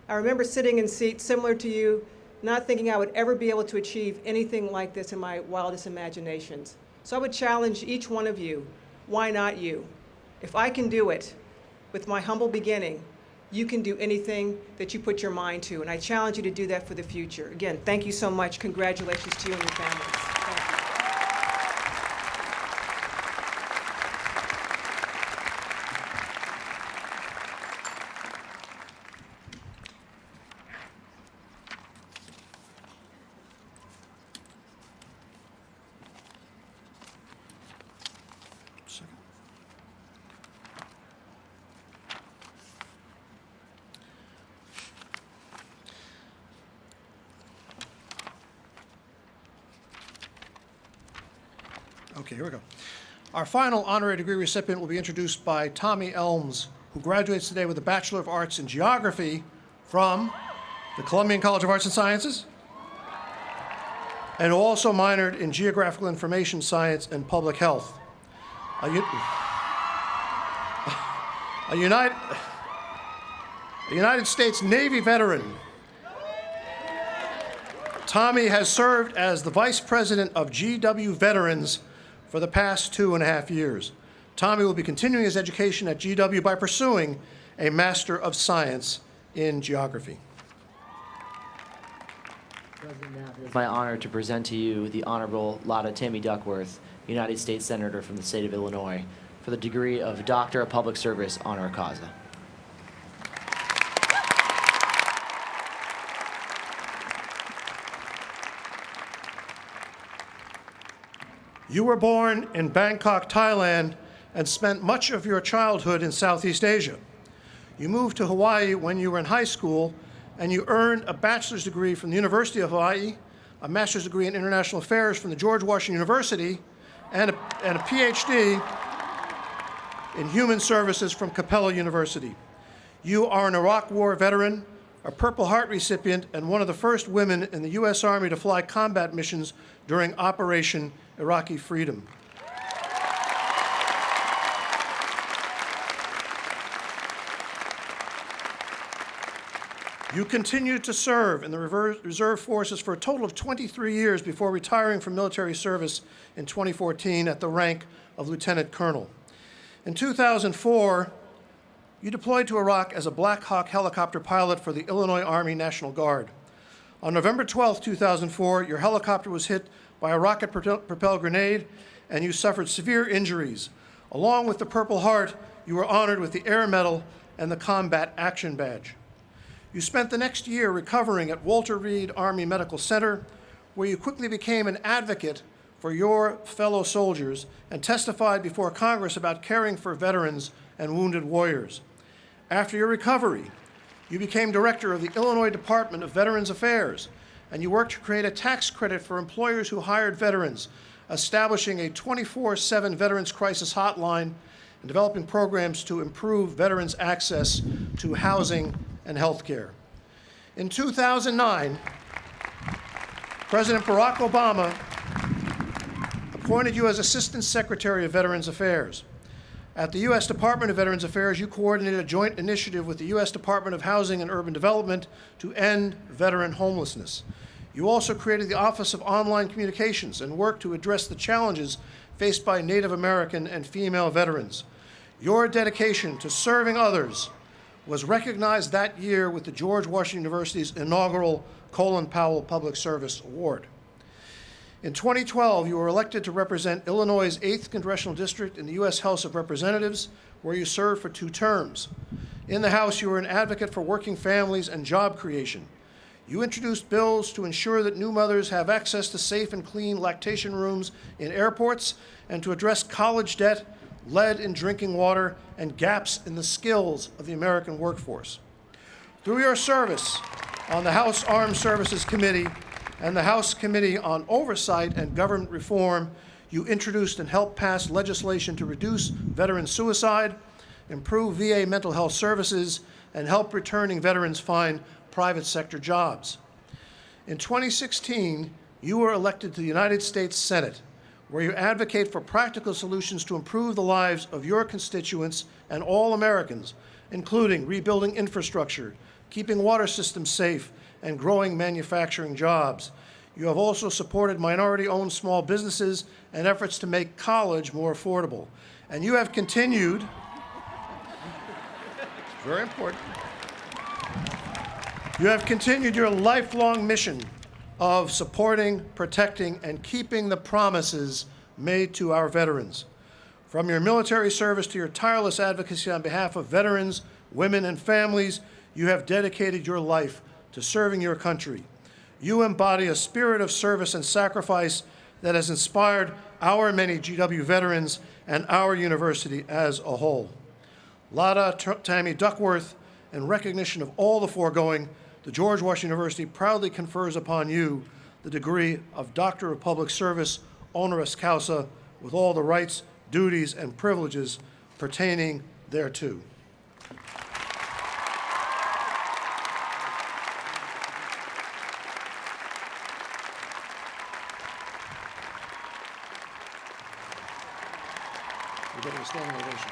S13: I remember sitting in seats similar to you, not thinking I would ever be able to achieve anything like this in my wildest imaginations. So I would challenge each one of you, why not you? If I can do it with my humble beginning, you can do anything that you put your mind to, and I challenge you to do that for the future. Again, thank you so much. Congratulations to you and your families. Thank you.
S6: Okay, here we go. Our final honorary degree recipient will be introduced by Tommy Elms, who graduates today with a Bachelor of Arts in Geography from the Columbian College of Arts and Sciences, and who also minored in Geographical Information Science and Public Health. A United States Navy veteran, Tommy has served as the Vice President of GW Veterans for the past 2.5 years. Tommy will be continuing his education at GW by pursuing a Master of Science in Geography.
S14: President Knapp, it is my honor to present to you the Honorable Lotta Tammy Duckworth, United States Senator from the state of Illinois, for the degree of Doctor of Public Service honoris causa.
S6: You were born in Bangkok, Thailand, and spent much of your childhood in Southeast Asia. You moved to Hawaii when you were in high school, and you earned a bachelor's degree from the University of Hawaii, a master's degree in international affairs from the George Washington University, and a PhD in human services from Capella University. You are an Iraq War veteran, a Purple Heart recipient, and one of the first women in the U.S. Army to fly combat missions during Operation Iraqi Freedom. You continued to serve in the reserve forces for a total of 23 years before retiring from military service in 2014 at the rank of lieutenant colonel. In 2004, you deployed to Iraq as a Black Hawk helicopter pilot for the Illinois Army National Guard. On November 12, 2004, your helicopter was hit by a rocket-propelled grenade, and you suffered severe injuries. Along with the Purple Heart, you were honored with the Air Medal and the Combat Action Badge. You spent the next year recovering at Walter Reed Army Medical Center, where you quickly became an advocate for your fellow soldiers and testified before Congress about caring for veterans and wounded warriors. After your recovery, you became director of the Illinois Department of Veterans Affairs, and you worked to create a tax credit for employers who hired veterans, establishing a 24/7 Veterans Crisis Hotline and developing programs to improve veterans' access to housing and health care. In 2009, President Barack Obama appointed you as Assistant Secretary of Veterans Affairs. At the U.S. Department of Veterans Affairs, you coordinated a joint initiative with the U.S. Department of Housing and Urban Development to end veteran homelessness. You also created the Office of Online Communications and worked to address the challenges faced by Native American and female veterans. Your dedication to serving others was recognized that year with the George Washington University's inaugural Colin Powell Public Service Award. In 2012, you were elected to represent Illinois' 8th Congressional District in the U.S. House of Representatives, where you served for 2 terms. In the House, you were an advocate for working families and job creation. You introduced bills to ensure that new mothers have access to safe and clean lactation rooms in airports and to address college debt, lead in drinking water, and gaps in the skills of the American workforce. Through your service on the House Armed Services Committee and the House Committee on Oversight and Government Reform, you introduced and helped pass legislation to reduce veteran suicide, improve VA mental health services, and help returning veterans find private sector jobs. In 2016, you were elected to the United States Senate, where you advocate for practical solutions to improve the lives of your constituents and all Americans, including rebuilding infrastructure, keeping water systems safe, and growing manufacturing jobs. You have also supported minority-owned small businesses and efforts to make college more affordable. And you have continued, very important, you have continued your lifelong mission of supporting, protecting, and keeping the promises made to our veterans. From your military service to your tireless advocacy on behalf of veterans, women, and families, you have dedicated your life to serving your country. You embody a spirit of service and sacrifice that has inspired our many GW veterans and our university as a whole. Lotta Tammy Duckworth, in recognition of all the foregoing, the George Washington University proudly confers upon you the degree of Doctor of Public Service honoris causa with all the rights, duties, and privileges pertaining thereto. We're getting a standing ovation.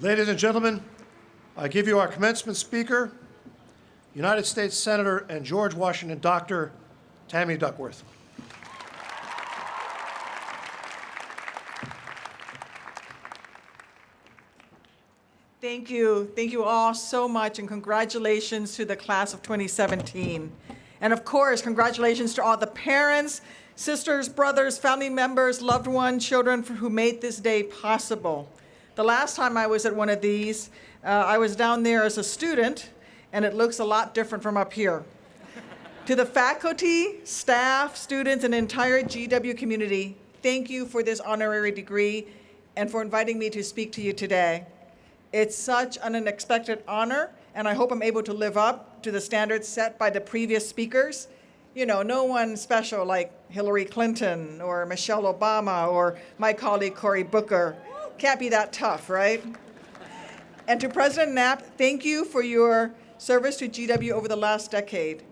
S6: Ladies and gentlemen, I give you our commencement speaker, United States Senator and George Washington Dr. Tammy Duckworth.
S15: Thank you. Thank you all so much, and congratulations to the class of 2017. And of course, congratulations to all the parents, sisters, brothers, family members, loved ones, children who made this day possible. The last time I was at one of these, I was down there as a student, and it looks a lot different from up here. To the faculty, staff, students, and entire GW community, thank you for this honorary degree and for inviting me to speak to you today. It's such an unexpected honor, and I hope I'm able to live up to the standards set by the previous speakers. You know, no one special like Hillary Clinton or Michelle Obama or my colleague Cory Booker. Can't be that tough, right? And to President Knapp, thank you for your service to GW over the last decade.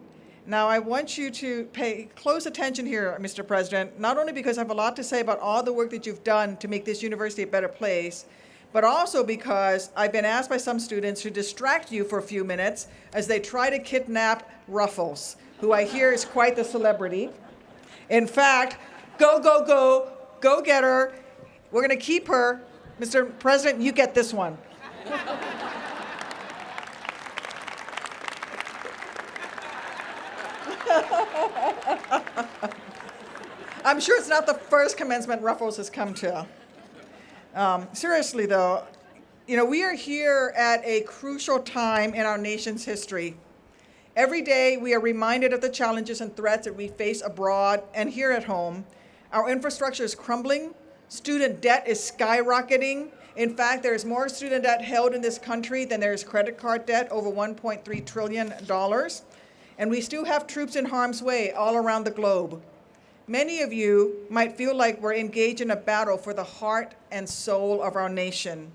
S15: Now, I want you to pay close attention here, Mr. President, not only because I have a lot to say about all the work that you've done to make this university a better place, but also because I've been asked by some students to distract you for a few minutes as they try to kidnap Ruffles, who I hear is quite the celebrity. In fact, go get her. We're going to keep her. Mr. President, you get this one. I'm sure it's not the first commencement Ruffles has come to. Seriously, though, you know, we are here at a crucial time in our nation's history. Every day, we are reminded of the challenges and threats that we face abroad and here at home. Our infrastructure is crumbling. Student debt is skyrocketing. In fact, there is more student debt held in this country than there is credit card debt, over $1.3 trillion. And we still have troops in harm's way all around the globe. Many of you might feel like we're engaged in a battle for the heart and soul of our nation.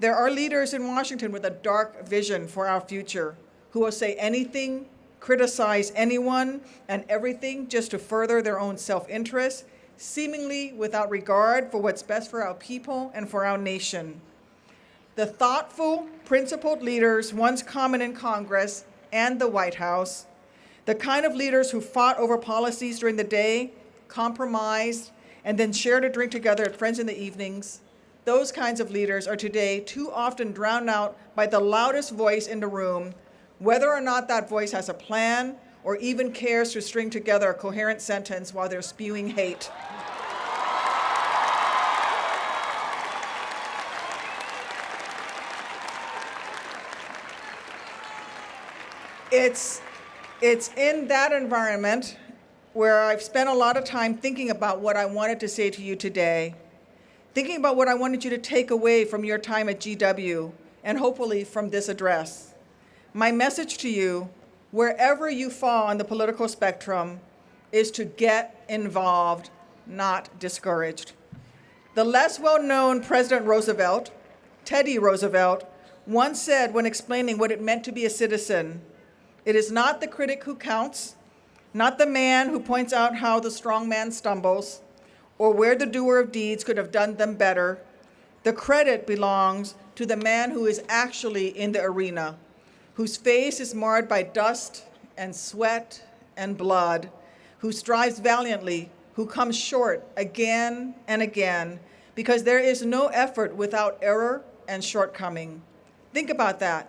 S15: There are leaders in Washington with a dark vision for our future who will say anything, criticize anyone, and everything just to further their own self-interest, seemingly without regard for what's best for our people and for our nation. The thoughtful, principled leaders once common in Congress and the White House, the kind of leaders who fought over policies during the day, compromised, and then shared a drink together at Friends in the evenings, those kinds of leaders are today too often drowned out by the loudest voice in the room, whether or not that voice has a plan or even cares to string together a coherent sentence while they're spewing hate. It's in that environment where I've spent a lot of time thinking about what I wanted to say to you today, thinking about what I wanted you to take away from your time at GW, and hopefully from this address. My message to you, wherever you fall on the political spectrum, is to get involved, not discouraged. The less well-known President Roosevelt, Teddy Roosevelt, once said when explaining what it meant to be a citizen, "It is not the critic who counts, not the man who points out how the strong man stumbles, or where the doer of deeds could have done them better. The credit belongs to the man who is actually in the arena, whose face is marred by dust and sweat and blood, who strives valiantly, who comes short again and again, because there is no effort without error and shortcoming." Think about that.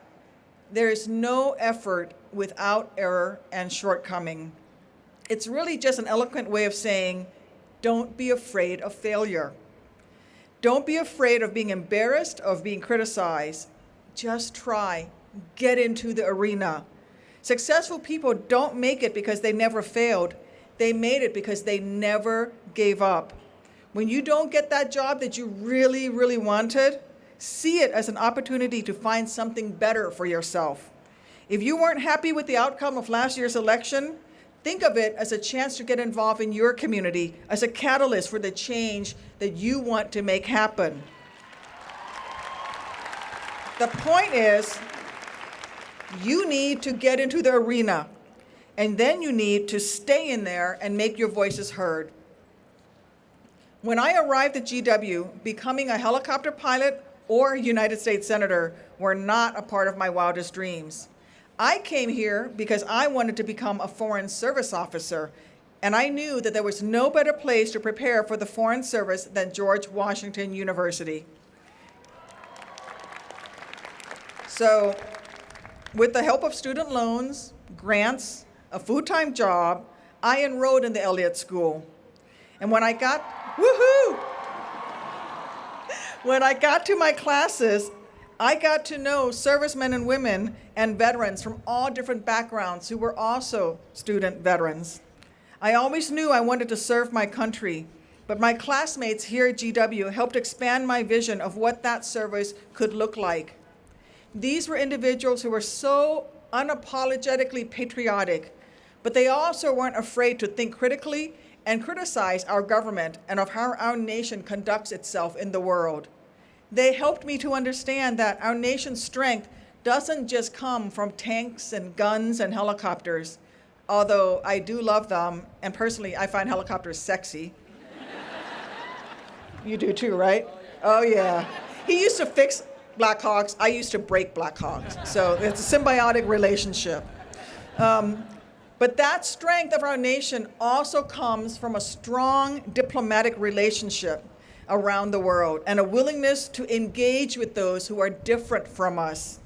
S15: There is no effort without error and shortcoming. It's really just an eloquent way of saying Don't be afraid of failure. Don't be afraid of being embarrassed, of being criticized. Just try. Get into the arena. Successful people don't make it because they never failed. They made it because they never gave up. When you don't get that job that you really, really wanted, see it as an opportunity to find something better for yourself. If you weren't happy with the outcome of last year's election, think of it as a chance to get involved in your community, as a catalyst for the change that you want to make happen. The point is, you need to get into the arena, and then you need to stay in there and make your voices heard. When I arrived at GW, becoming a helicopter pilot or United States Senator were not a part of my wildest dreams. I came here because I wanted to become a Foreign Service officer, and I knew that there was no better place to prepare for the Foreign Service than George Washington University. So, with the help of student loans, grants, a full-time job, I enrolled in the Elliott School. And when I got to my classes, I got to know servicemen and women and veterans from all different backgrounds who were also student veterans. I always knew I wanted to serve my country, but my classmates here at GW helped expand my vision of what that service could look like. These were individuals who were so unapologetically patriotic, but they also weren't afraid to think critically and criticize our government and of how our nation conducts itself in the world. They helped me to understand that our nation's strength doesn't just come from tanks and guns and helicopters, although I do love them, and personally, I find helicopters sexy. You do too, right? Oh yeah. He used to fix Black Hawks, I used to break Black Hawks. So it's a symbiotic relationship. But that strength of our nation also comes from a strong diplomatic relationship around the world and a willingness to engage with those who are different from us.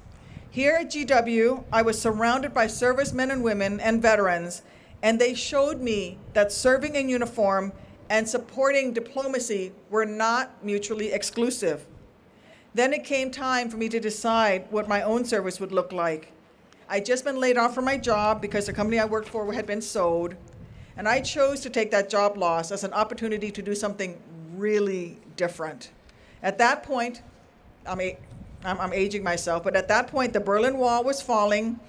S15: Here at GW, I was surrounded by servicemen and women and veterans, and they showed me that serving in uniform and supporting diplomacy were not mutually exclusive. Then it came time for me to decide what my own service would look like. I'd just been laid off from my job because the company I worked for had been sold, and I chose to take that job loss as an opportunity to do something really different. At that point, I'm aging myself, but at that point, the Berlin Wall was falling,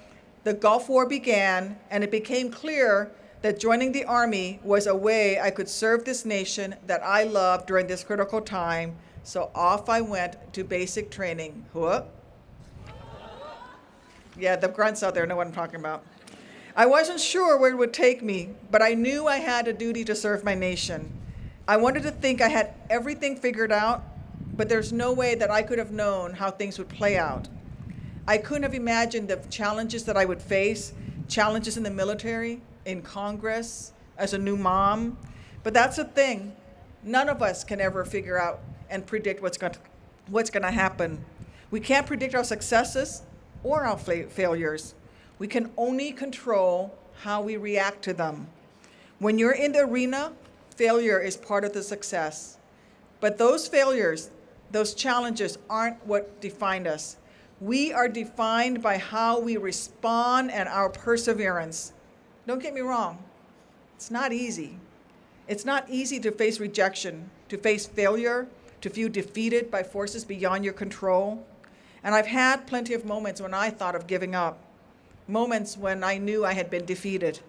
S15: the Gulf War began, and it became clear that joining the Army was a way I could serve this nation that I loved during this critical time. So off I went to basic training. Whoop. Yeah, the grunts out there know what I'm talking about. I wasn't sure where it would take me, but I knew I had a duty to serve my nation. I wanted to think I had everything figured out, but there's no way that I could have known how things would play out. I couldn't have imagined the challenges that I would face, challenges in the military, in Congress, as a new mom. But that's the thing. None of us can ever figure out and predict what's going to happen. We can't predict our successes or our failures. We can only control how we react to them. When you're in the arena, failure is part of the success. But those failures, those challenges aren't what define us. We are defined by how we respond and our perseverance. Don't get me wrong, it's not easy. It's not easy to face rejection, to face failure, to feel defeated by forces beyond your control. And I've had plenty of moments when I thought of giving up, moments when I knew I had been defeated.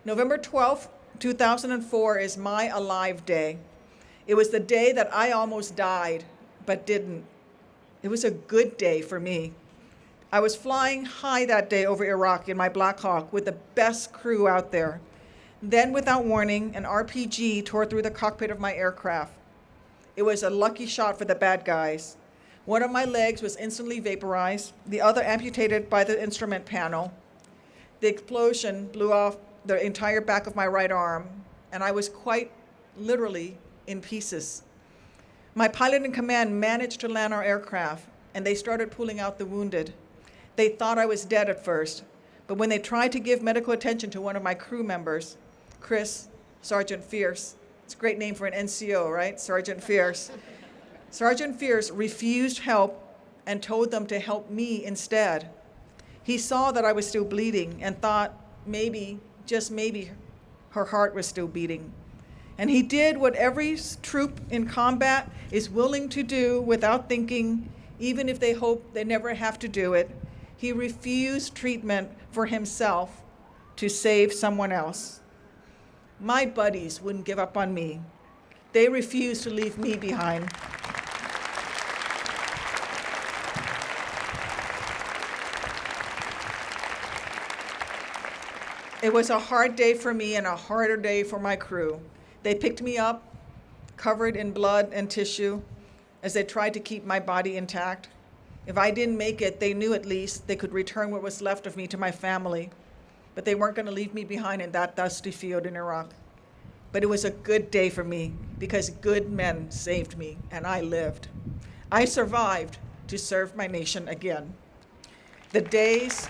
S15: November 12th, 2004 is my alive day. It was the day that I almost died, but didn't. It was a good day for me. I was flying high that day over Iraq in my Black Hawk with the best crew out there. Then, without warning, an RPG tore through the cockpit of my aircraft. It was a lucky shot for the bad guys. One of my legs was instantly vaporized, the other amputated by the instrument panel. The explosion blew off the entire back of my right arm, and I was quite literally in pieces. My pilot in command managed to land our aircraft, and they started pulling out the wounded. They thought I was dead at first, but when they tried to give medical attention to one of my crew members, Chris, Sergeant Fierce, It's a great name for an NCO, right? Sergeant Fierce. Sergeant Fierce refused help and told them to help me instead. He saw that I was still bleeding and thought maybe, just maybe, her heart was still beating. And he did what every troop in combat is willing to do without thinking, even if they hope they never have to do it. He refused treatment for himself to save someone else. My buddies wouldn't give up on me. They refused to leave me behind. It was a hard day for me and a harder day for my crew. They picked me up, covered in blood and tissue, as they tried to keep my body intact. If I didn't make it, they knew at least they could return what was left of me to my family. But they weren't going to leave me behind in that dusty field in Iraq. But it was a good day for me because good men saved me and I lived. I survived to serve my nation again. The days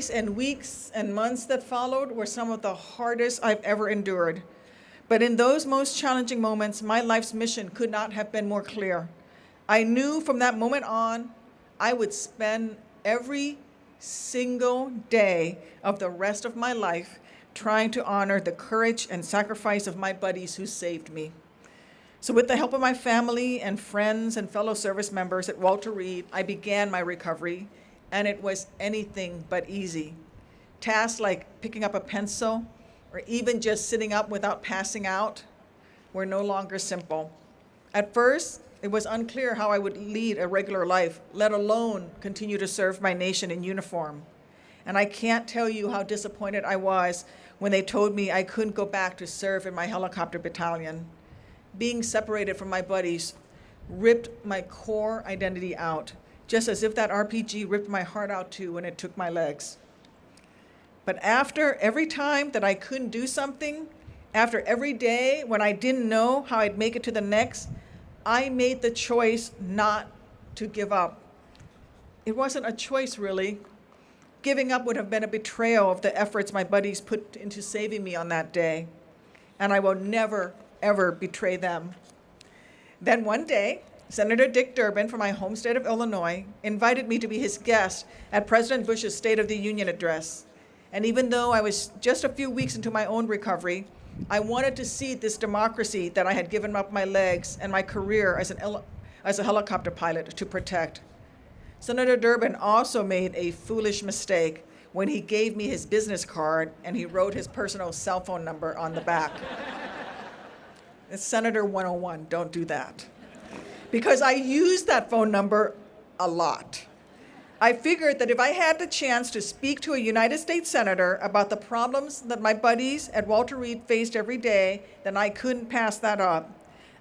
S15: and weeks and months that followed were some of the hardest I've ever endured. But in those most challenging moments, my life's mission could not have been more clear. I knew from that moment on, I would spend every single day of the rest of my life trying to honor the courage and sacrifice of my buddies who saved me. So with the help of my family and friends and fellow service members at Walter Reed, I began my recovery, and it was anything but easy. Tasks like picking up a pencil or even just sitting up without passing out were no longer simple. At first, it was unclear how I would lead a regular life, let alone continue to serve my nation in uniform. And I can't tell you how disappointed I was when they told me I couldn't go back to serve in my helicopter battalion. Being separated from my buddies ripped my core identity out, just as if that RPG ripped my heart out too when it took my legs. But after every time that I couldn't do something, after every day when I didn't know how I'd make it to the next, I made the choice not to give up. It wasn't a choice, really. Giving up would have been a betrayal of the efforts my buddies put into saving me on that day. And I will never, ever betray them. Then one day, Senator Dick Durbin from my home state of Illinois invited me to be his guest at President Bush's State of the Union address. And even though I was just a few weeks into my own recovery, I wanted to see this democracy that I had given up my legs and my career as a helicopter pilot to protect. Senator Durbin also made a foolish mistake when he gave me his business card and he wrote his personal cell phone number on the back. It's Senator 101, don't do that. Because I used that phone number a lot. I figured that if I had the chance to speak to a United States Senator about the problems that my buddies at Walter Reed faced every day, then I couldn't pass that up.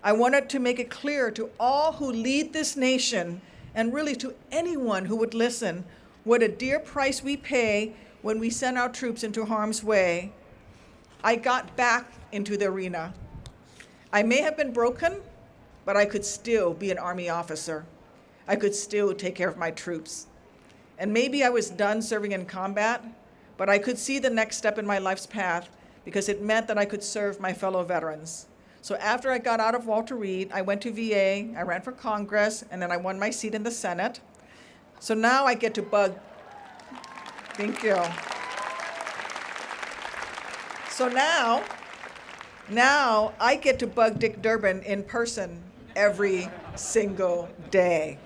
S15: I wanted to make it clear to all who lead this nation, and really to anyone who would listen, what a dear price we pay when we send our troops into harm's way. I got back into the arena. I may have been broken, but I could still be an Army officer. I could still take care of my troops. And maybe I was done serving in combat, but I could see the next step in my life's path because it meant that I could serve my fellow veterans. So after I got out of Walter Reed, I went to VA, I ran for Congress, and then I won my seat in the Senate. So now I get to thank you. So now I get to bug Dick Durbin in person every single day.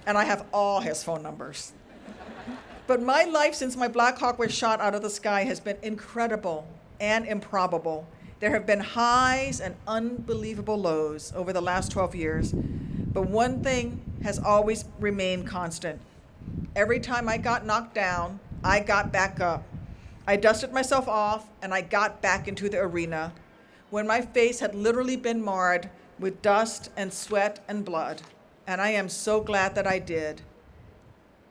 S15: And I have all his phone numbers. But my life since my Black Hawk was shot out of the sky has been incredible and improbable. There have been highs and unbelievable lows over the last 12 years, but one thing has always remained constant. Every time I got knocked down, I got back up. I dusted myself off and I got back into the arena when my face had literally been marred with dust and sweat and blood. And I am so glad that I did.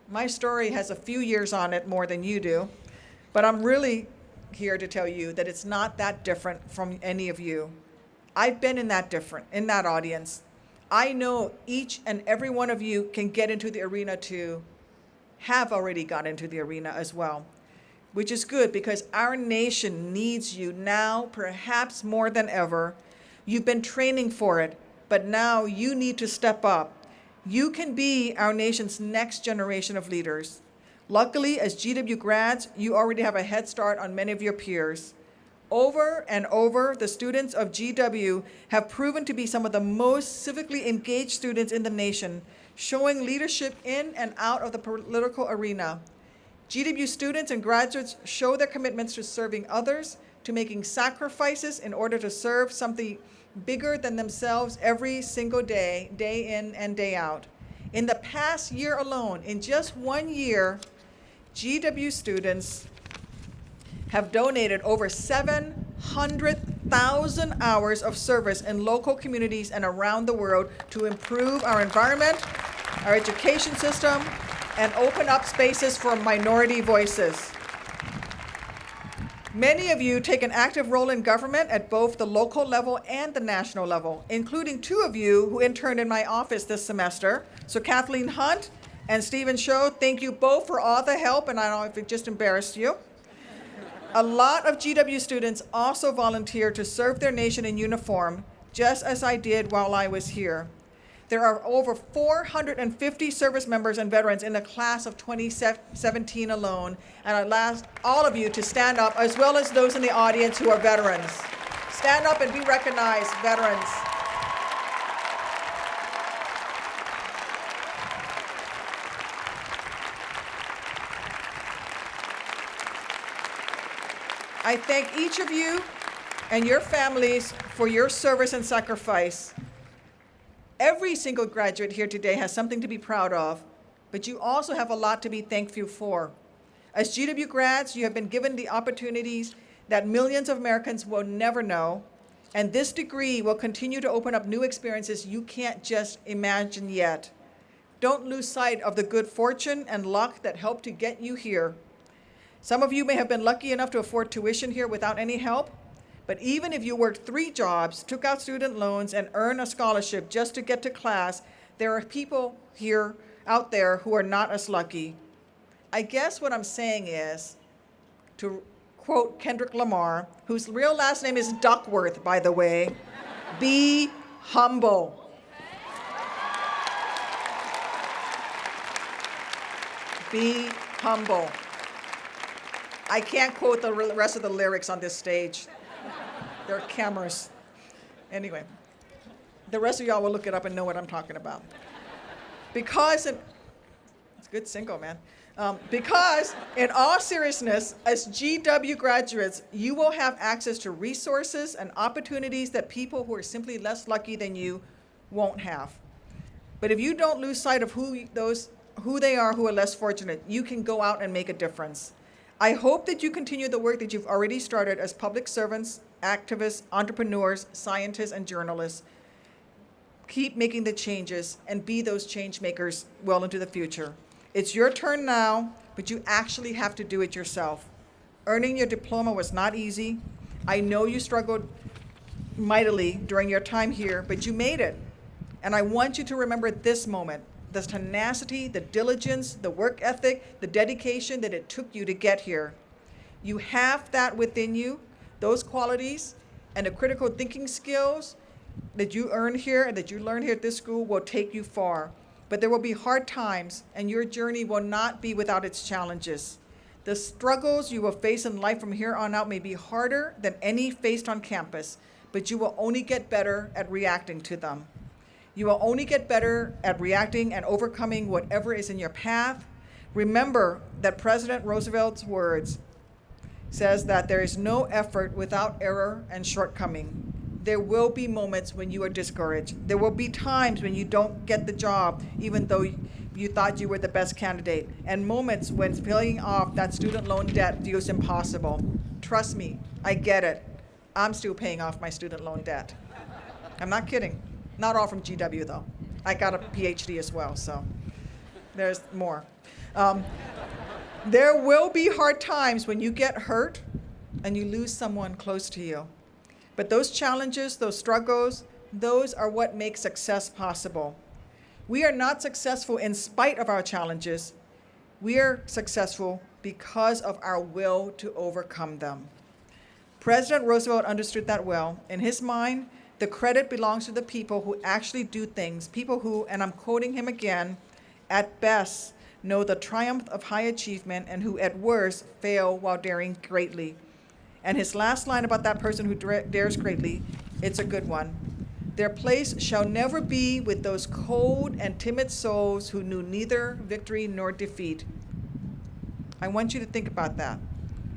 S15: My story has a few years on it more than you do, but I'm really here to tell you that it's not that different from any of you. I've been in that audience. I know each and every one of you can get into the arena too. have already got into the arena as well, which is good because our nation needs you now, perhaps more than ever. You've been training for it, but now you need to step up. You can be our nation's next generation of leaders. Luckily, as GW grads, you already have a head start on many of your peers. Over and over, the students of GW have proven to be some of the most civically engaged students in the nation, showing leadership in and out of the political arena. GW students and graduates show their commitments to serving others, to making sacrifices in order to serve something bigger than themselves every single day, day in and day out. In the past year alone, in just 1 year, GW students have donated over 700,000 hours of service in local communities and around the world to improve our environment, our education system, and open up spaces for minority voices. Many of you take an active role in government at both the local level and the national level, including 2 of you who interned in my office this semester. So Kathleen Hunt and Stephen Sho, thank you both for all the help, and I don't know if it just embarrassed you. A lot of GW students also volunteer to serve their nation in uniform, just as I did while I was here. There are over 450 service members and veterans in the class of 2017 alone, and I'd ask all of you to stand up, as well as those in the audience who are veterans. Stand up and be recognized, veterans. I thank each of you and your families for your service and sacrifice. Every single graduate here today has something to be proud of, but you also have a lot to be thankful for. As GW grads, you have been given the opportunities that millions of Americans will never know, and this degree will continue to open up new experiences you can't just imagine yet. Don't lose sight of the good fortune and luck that helped to get you here. Some of you may have been lucky enough to afford tuition here without any help, but even if you worked 3 jobs, took out student loans, and earned a scholarship just to get to class, there are people here out there who are not as lucky. I guess what I'm saying is, to quote Kendrick Lamar, whose real last name is Duckworth, by the way, be humble. Be humble. I can't quote the rest of the lyrics on this stage. There are cameras. Anyway, the rest of y'all will look it up and know what I'm talking about. It's a good single, man. Because in all seriousness, as GW graduates, you will have access to resources and opportunities that people who are simply less lucky than you won't have. But if you don't lose sight of who they are who are less fortunate, you can go out and make a difference. I hope that you continue the work that you've already started as public servants, activists, entrepreneurs, scientists, and journalists. Keep making the changes and be those change makers well into the future. It's your turn now, but you actually have to do it yourself. Earning your diploma was not easy. I know you struggled mightily during your time here, but you made it. And I want you to remember this moment, the tenacity, the diligence, the work ethic, the dedication that it took you to get here. You have that within you, those qualities, and the critical thinking skills that you earn here and that you learn here at this school will take you far. But there will be hard times, and your journey will not be without its challenges. The struggles you will face in life from here on out may be harder than any faced on campus, but you will only get better at reacting to them. You will only get better at reacting and overcoming whatever is in your path. Remember that President Roosevelt's words says that there is no effort without error and shortcoming. There will be moments when you are discouraged. There will be times when you don't get the job, even though you thought you were the best candidate, and moments when paying off that student loan debt feels impossible. Trust me, I get it. I'm still paying off my student loan debt. I'm not kidding. Not all from GW, though. I got a PhD as well, so there's more. There will be hard times when you get hurt and you lose someone close to you. But those challenges, those struggles, those are what make success possible. We are not successful in spite of our challenges. We are successful because of our will to overcome them. President Roosevelt understood that well. In his mind, the credit belongs to the people who actually do things, people who, and I'm quoting him again, at best know the triumph of high achievement and who at worst fail while daring greatly. And his last line about that person who dares greatly, it's a good one. Their place shall never be with those cold and timid souls who knew neither victory nor defeat. I want you to think about that.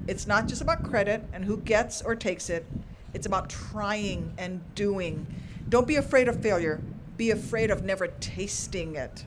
S15: It's not just about credit and who gets or takes it. It's about trying and doing. Don't be afraid of failure. Be afraid of never tasting it.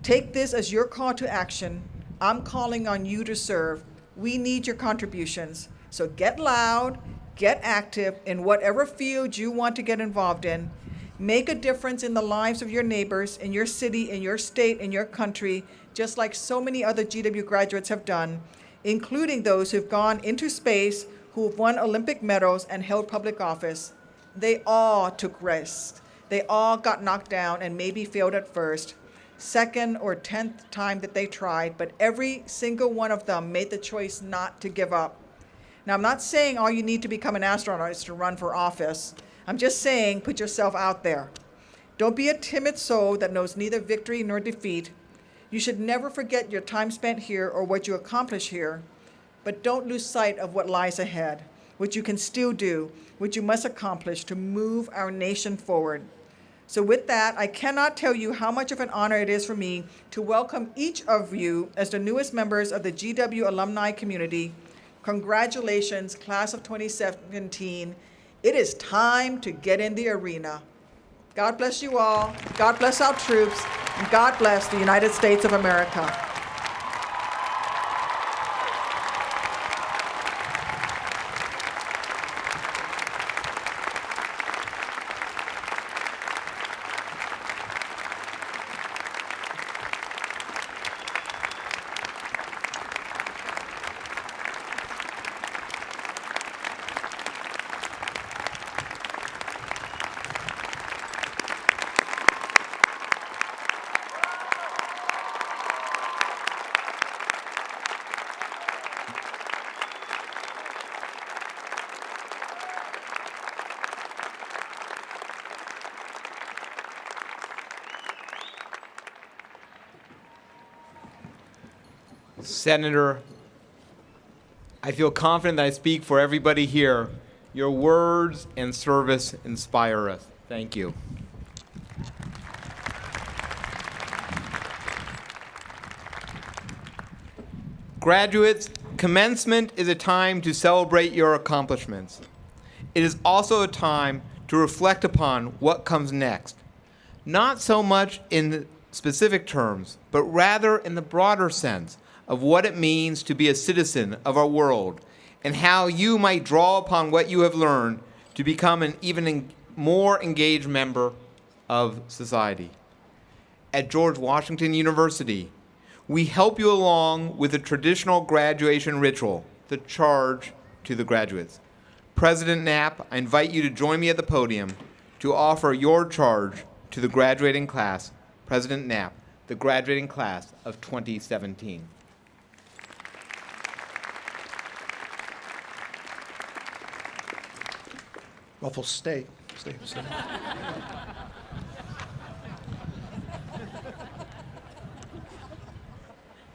S15: Take this as your call to action. I'm calling on you to serve. We need your contributions. So get loud, get active in whatever field you want to get involved in. Make a difference in the lives of your neighbors, in your city, in your state, in your country, just like so many other GW graduates have done, including those who've gone into space, who've won Olympic medals and held public office. They all took risks. They all got knocked down and maybe failed at first, second or 10th time that they tried, but every single one of them made the choice not to give up. Now, I'm not saying all you need to become an astronaut is to run for office. I'm just saying put yourself out there. Don't be a timid soul that knows neither victory nor defeat. You should never forget your time spent here or what you accomplish here, but don't lose sight of what lies ahead, what you can still do, what you must accomplish to move our nation forward. So with that, I cannot tell you how much of an honor it is for me to welcome each of you as the newest members of the GW alumni community. Congratulations, class of 2017. It is time to get in the arena. God bless you all. God bless our troops. And God bless the United States of America.
S2: Senator, I feel confident that I speak for everybody here. Your words and service inspire us. Thank you. Graduates, commencement is a time to celebrate your accomplishments. It is also a time to reflect upon what comes next, not so much in specific terms, but rather in the broader sense of what it means to be a citizen of our world and how you might draw upon what you have learned to become an even more engaged member of society. At George Washington University, we help you along with the traditional graduation ritual, the charge to the graduates. President Knapp, I invite you to join me at the podium to offer your charge to the graduating class. President Knapp, the graduating class of 2017.
S6: Ruffles, stay. Stay.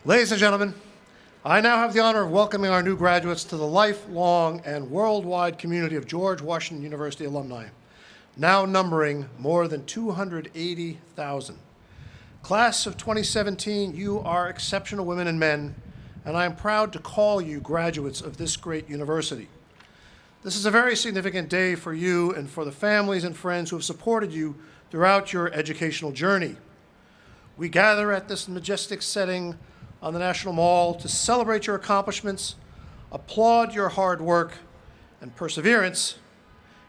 S6: Ladies and gentlemen, I now have the honor of welcoming our new graduates to the lifelong and worldwide community of George Washington University alumni, now numbering more than 280,000. Class of 2017, you are exceptional women and men, and I am proud to call you graduates of this great university. This is a very significant day for you and for the families and friends who have supported you throughout your educational journey. We gather at this majestic setting on the National Mall to celebrate your accomplishments, applaud your hard work and perseverance,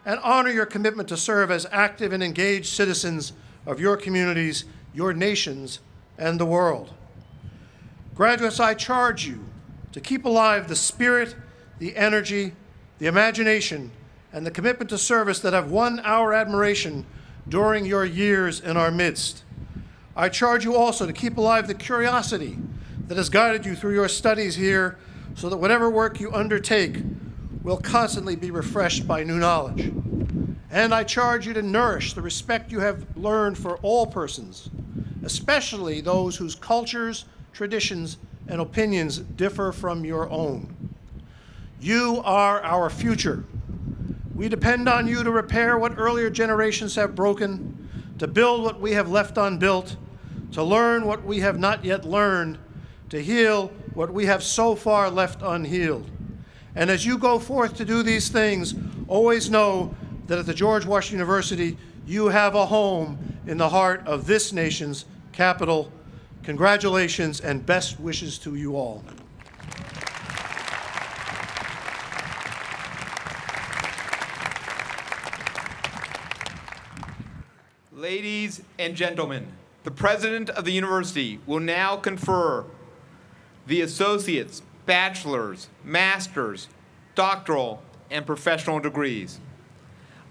S6: and honor your commitment to serve as active and engaged citizens of your communities, your nations, and the world. Graduates, I charge you to keep alive the spirit, the energy, the imagination, and the commitment to service that have won our admiration during your years in our midst. I charge you also to keep alive the curiosity, that has guided you through your studies here so that whatever work you undertake will constantly be refreshed by new knowledge. And I charge you to nourish the respect you have learned for all persons, especially those whose cultures, traditions, and opinions differ from your own. You are our future. We depend on you to repair what earlier generations have broken, to build what we have left unbuilt, to learn what we have not yet learned, to heal what we have so far left unhealed. And as you go forth to do these things, always know that at the George Washington University, you have a home in the heart of this nation's capital. Congratulations and best wishes to you all.
S2: Ladies and gentlemen, the president of the university will now confer the associate's, bachelor's, master's, doctoral, and professional degrees.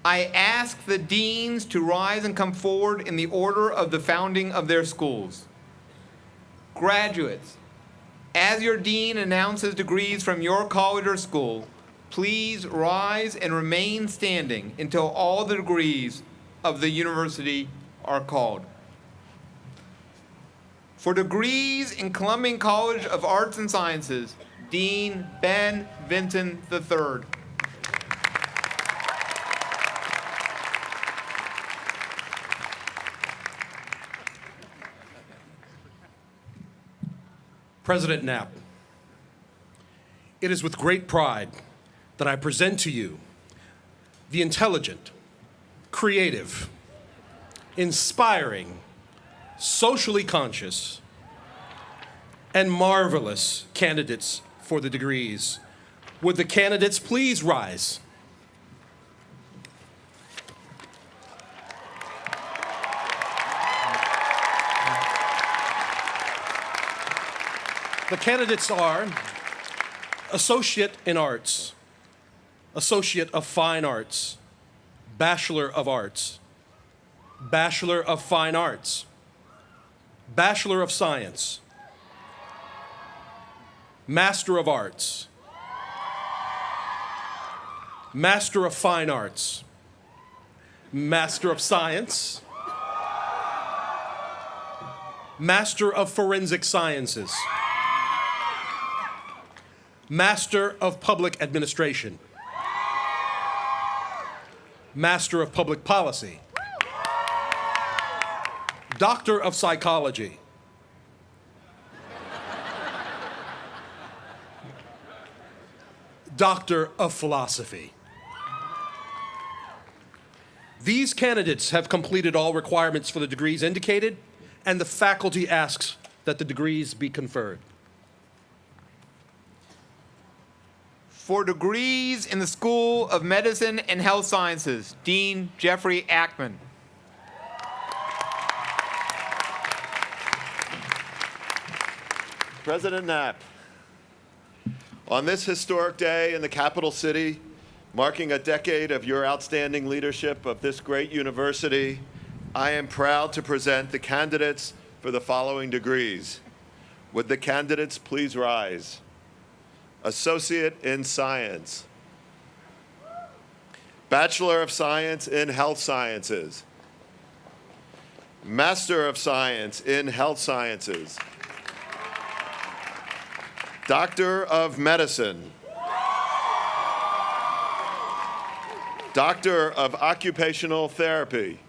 S2: I ask the deans to rise and come forward in the order of the founding of their schools. Graduates, as your dean announces degrees from your college or school, please rise and remain standing until all the degrees of the university are called. For degrees in Columbian College of Arts and Sciences, Dean Ben Vinton III.
S16: President Knapp, it is with great pride that I present to you the intelligent, creative, inspiring, socially conscious, and marvelous candidates for the degrees. Would the candidates please rise? The candidates are Associate in Arts, Associate of Fine Arts, Bachelor of Arts, Bachelor of Fine Arts, Bachelor of Science, Master of Arts, Master of Fine Arts, Master of Science, Master of Forensic Sciences, Master of Public Administration, Master of Public Policy, Doctor of Psychology, Doctor of Philosophy. These candidates have completed all requirements for the degrees indicated, and the faculty asks that the degrees be conferred.
S2: For degrees in the School of Medicine and Health Sciences, Dean Jeffrey Ackman.
S17: President Knapp, on this historic day in the capital city, marking a decade of your outstanding leadership of this great university, I am proud to present the candidates for the following degrees. Would the candidates please rise? Associate in Science, Bachelor of Science in Health Sciences, Master of Science in Health Sciences, Doctor of Medicine, Doctor of Occupational Therapy,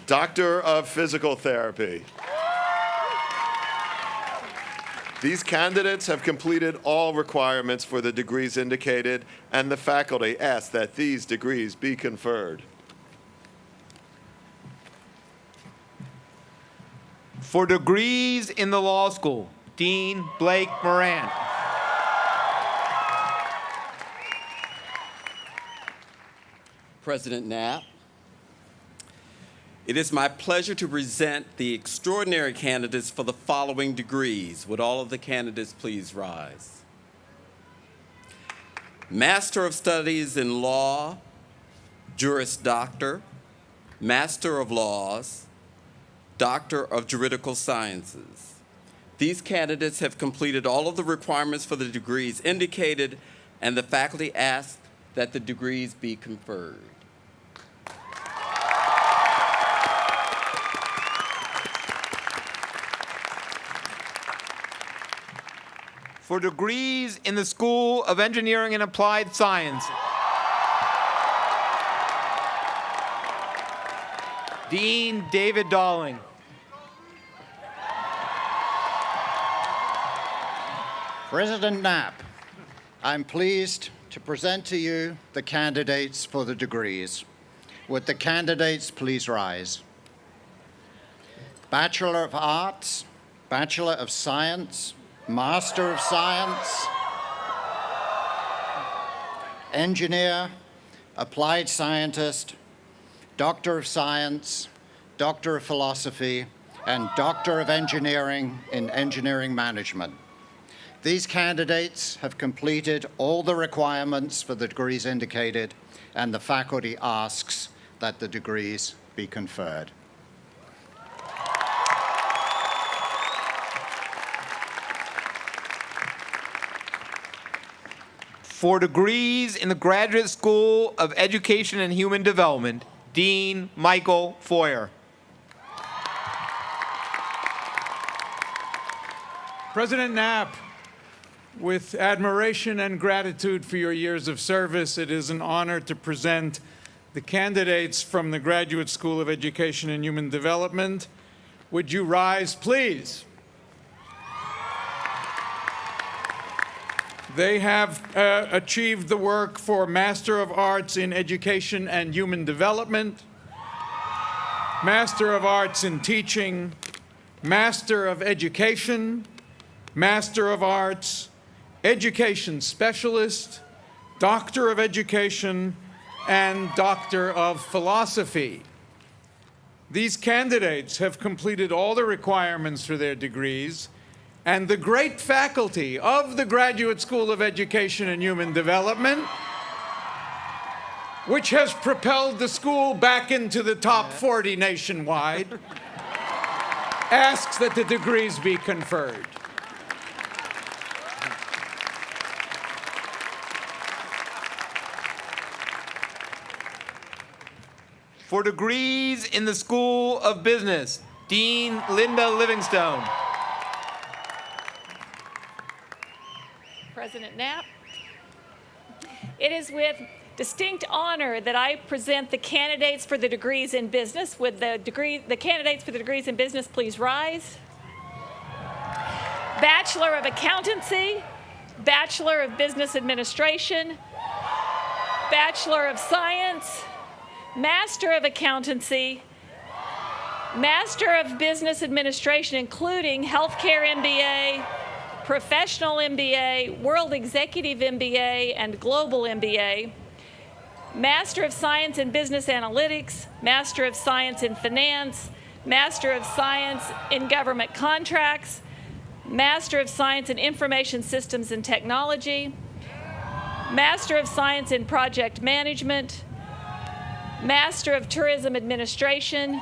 S17: Doctor of Physical Therapy. These candidates have completed all requirements for the degrees indicated, and the faculty ask that these degrees be conferred.
S2: For degrees in the law school, Dean Blake Moran.
S18: President Knapp, it is my pleasure to present the extraordinary candidates for the following degrees. Would all of the candidates please rise? Master of Studies in Law, Juris Doctor, Master of Laws, Doctor of Juridical Sciences, These candidates have completed all of the requirements for the degrees indicated, and the faculty ask that the degrees be conferred.
S2: For degrees in the School of Engineering and Applied Science, Dean David Dalling.
S19: President Knapp, I'm pleased to present to you the candidates for the degrees. Would the candidates please rise? Bachelor of Arts, Bachelor of Science, Master of Science, Engineer, Applied Scientist, Doctor of Science, Doctor of Philosophy, and Doctor of Engineering in Engineering Management. These candidates have completed all the requirements for the degrees indicated, and the faculty asks that the degrees be conferred.
S2: For degrees in the Graduate School of Education and Human Development, Dean Michael Foyer.
S20: President Knapp, with admiration and gratitude for your years of service, it is an honor to present the candidates from the Graduate School of Education and Human Development. Would you rise, please? They have achieved the work for Master of Arts in Education and Human Development, Master of Arts in Teaching, Master of Education, Master of Arts, Education Specialist, Doctor of Education, and Doctor of Philosophy. These candidates have completed all the requirements for their degrees, and the great faculty of the Graduate School of Education and Human Development, which has propelled the school back into the top 40 nationwide, asks that the degrees be conferred.
S2: For degrees in the School of Business, Dean Linda Livingstone.
S21: President Knapp, it is with distinct honor that I present the candidates for the degrees in business. Would the candidates for the degrees in business please rise? Bachelor of Accountancy, Bachelor of Business Administration, Bachelor of Science, Master of Accountancy, Master of Business Administration, including Healthcare MBA, Professional MBA, World Executive MBA, and Global MBA, Master of Science in Business Analytics, Master of Science in Finance, Master of Science in Government Contracts, Master of Science in Information Systems and Technology, Master of Science in Project Management, Master of Tourism Administration,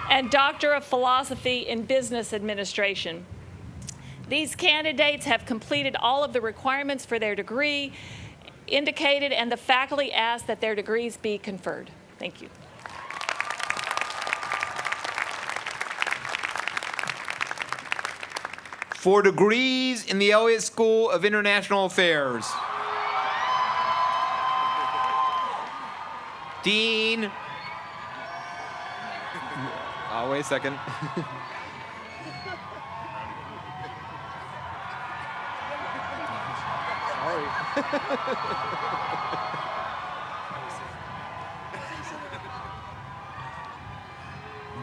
S21: and Doctor of Philosophy in Business Administration. These candidates have completed all of the requirements for their degree indicated, and the faculty ask that their degrees be conferred. Thank you.
S2: For degrees in the Elliott School of International Affairs, Dean. Oh, wait a second.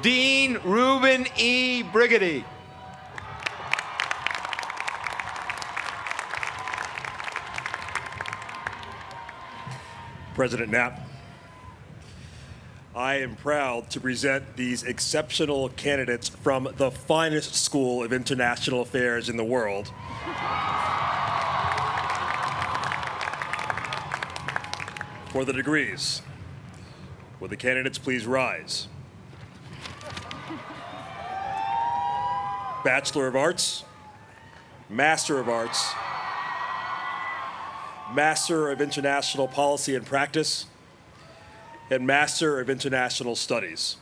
S2: Dean Reuben E. Brigady.
S22: President Knapp, I am proud to present these exceptional candidates from the finest school of international affairs in the world. For the degrees, will the candidates please rise? Bachelor of Arts, Master of Arts, Master of International Policy and Practice, and Master of International Studies.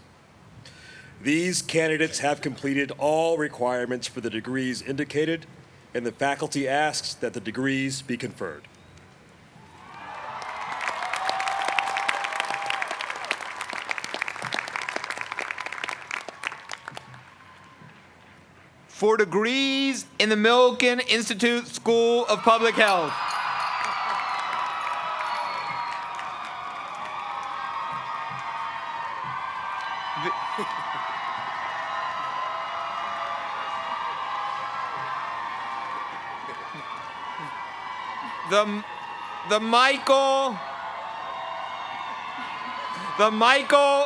S22: These candidates have completed all requirements for the degrees indicated, and the faculty asks that the degrees be conferred.
S2: For degrees in the Milken Institute School of Public Health. The Michael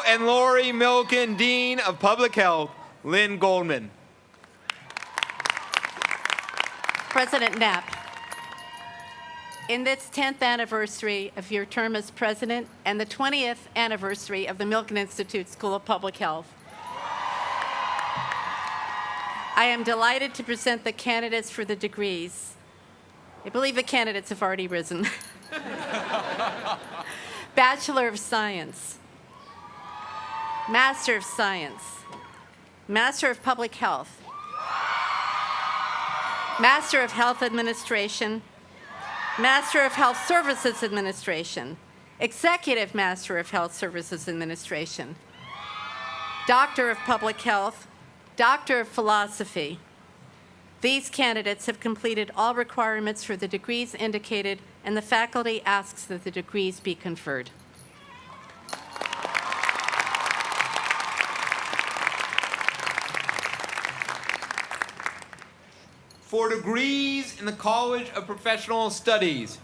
S2: and Lori Milken Dean of Public Health, Lynn Goldman.
S1: President Knapp, in this 10th anniversary of your term as president and the 20th anniversary of the Milken Institute School of Public Health, I am delighted to present the candidates for the degrees. I believe the candidates have already risen. Bachelor of Science, Master of Science, Master of Public Health, Master of Health Administration, Master of Health Services Administration, Executive Master of Health Services Administration, Doctor of Public Health, Doctor of Philosophy. These candidates have completed all requirements for the degrees indicated, and the faculty asks that the degrees be conferred.
S2: For degrees in the College of Professional Studies.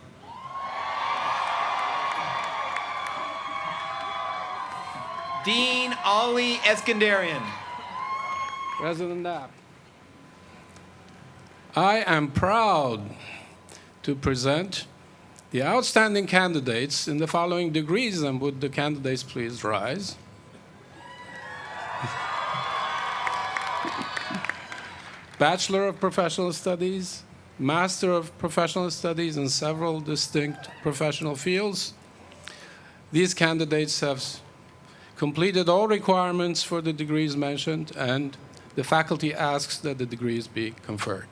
S2: Dean Ali Eskandarian.
S4: President Knapp, I am proud to present the outstanding candidates in the following degrees, and would the candidates please rise? Bachelor of Professional Studies, Master of Professional Studies in several distinct professional fields. These candidates have completed all requirements for the degrees mentioned, and the faculty asks that the degrees be conferred.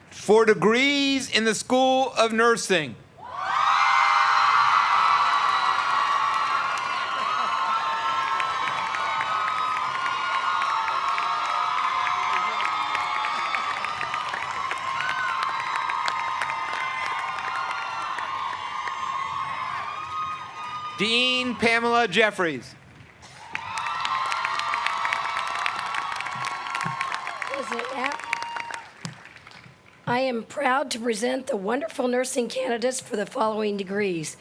S2: For degrees in the School of Nursing. Dean Pamela Jeffries.
S23: President Knapp, I am proud to present the wonderful nursing candidates for the following degrees.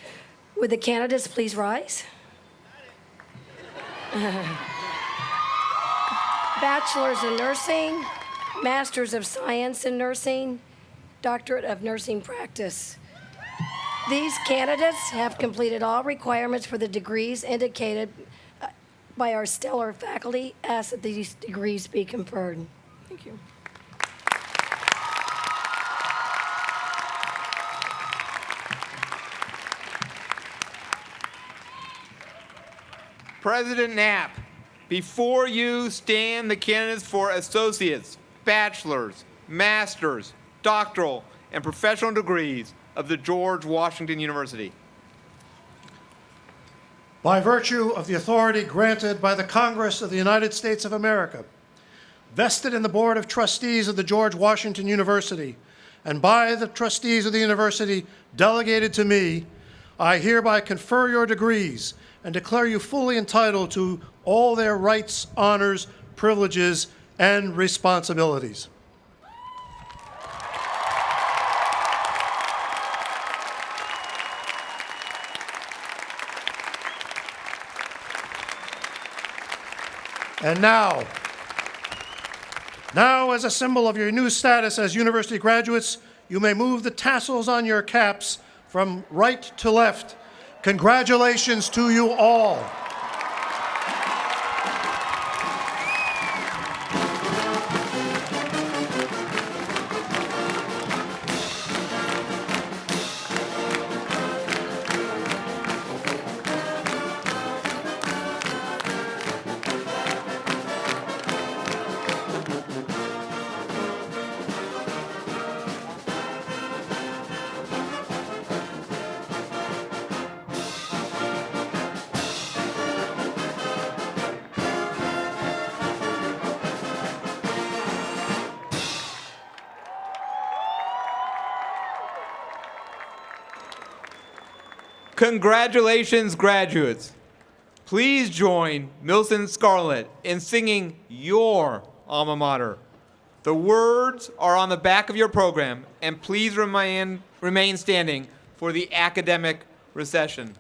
S23: Would the candidates please rise? Bachelors in Nursing, Masters of Science in Nursing, Doctorate of Nursing Practice. These candidates have completed all requirements for the degrees indicated by our stellar faculty. Ask that these degrees be conferred. Thank you.
S2: President Knapp, before you stand the candidates for associates, bachelors, masters, doctoral, and professional degrees of the George Washington University.
S6: By virtue of the authority granted by the Congress of the United States of America, vested in the Board of Trustees of the George Washington University, and by the trustees of the university delegated to me, I hereby confer your degrees and declare you fully entitled to all their rights, honors, privileges, and responsibilities. And now, as a symbol of your new status as university graduates, you may move the tassels on your caps from right to left Congratulations to you all.
S2: Congratulations, graduates. Please join Milson Scarlett in singing your alma mater. The words are on the back of your program, and please remain standing for the academic recession.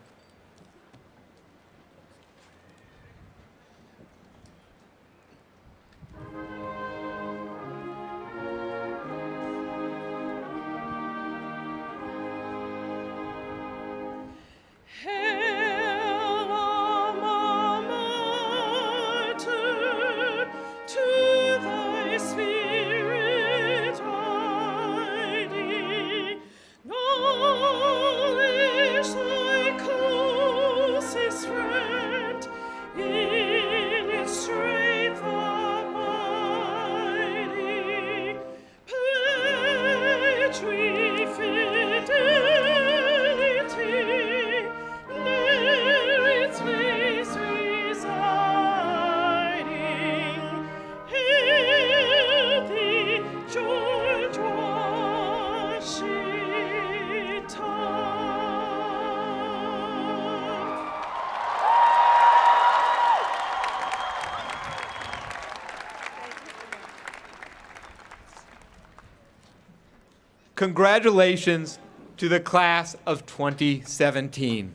S2: Congratulations to the class of 2017.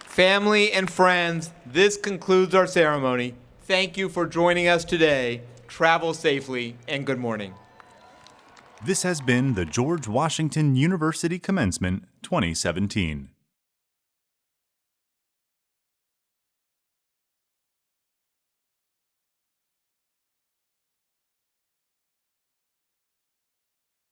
S2: Family and friends, this concludes our ceremony. Thank you for joining us today. Travel safely and good morning.
S3: This has been the George Washington University Commencement 2017.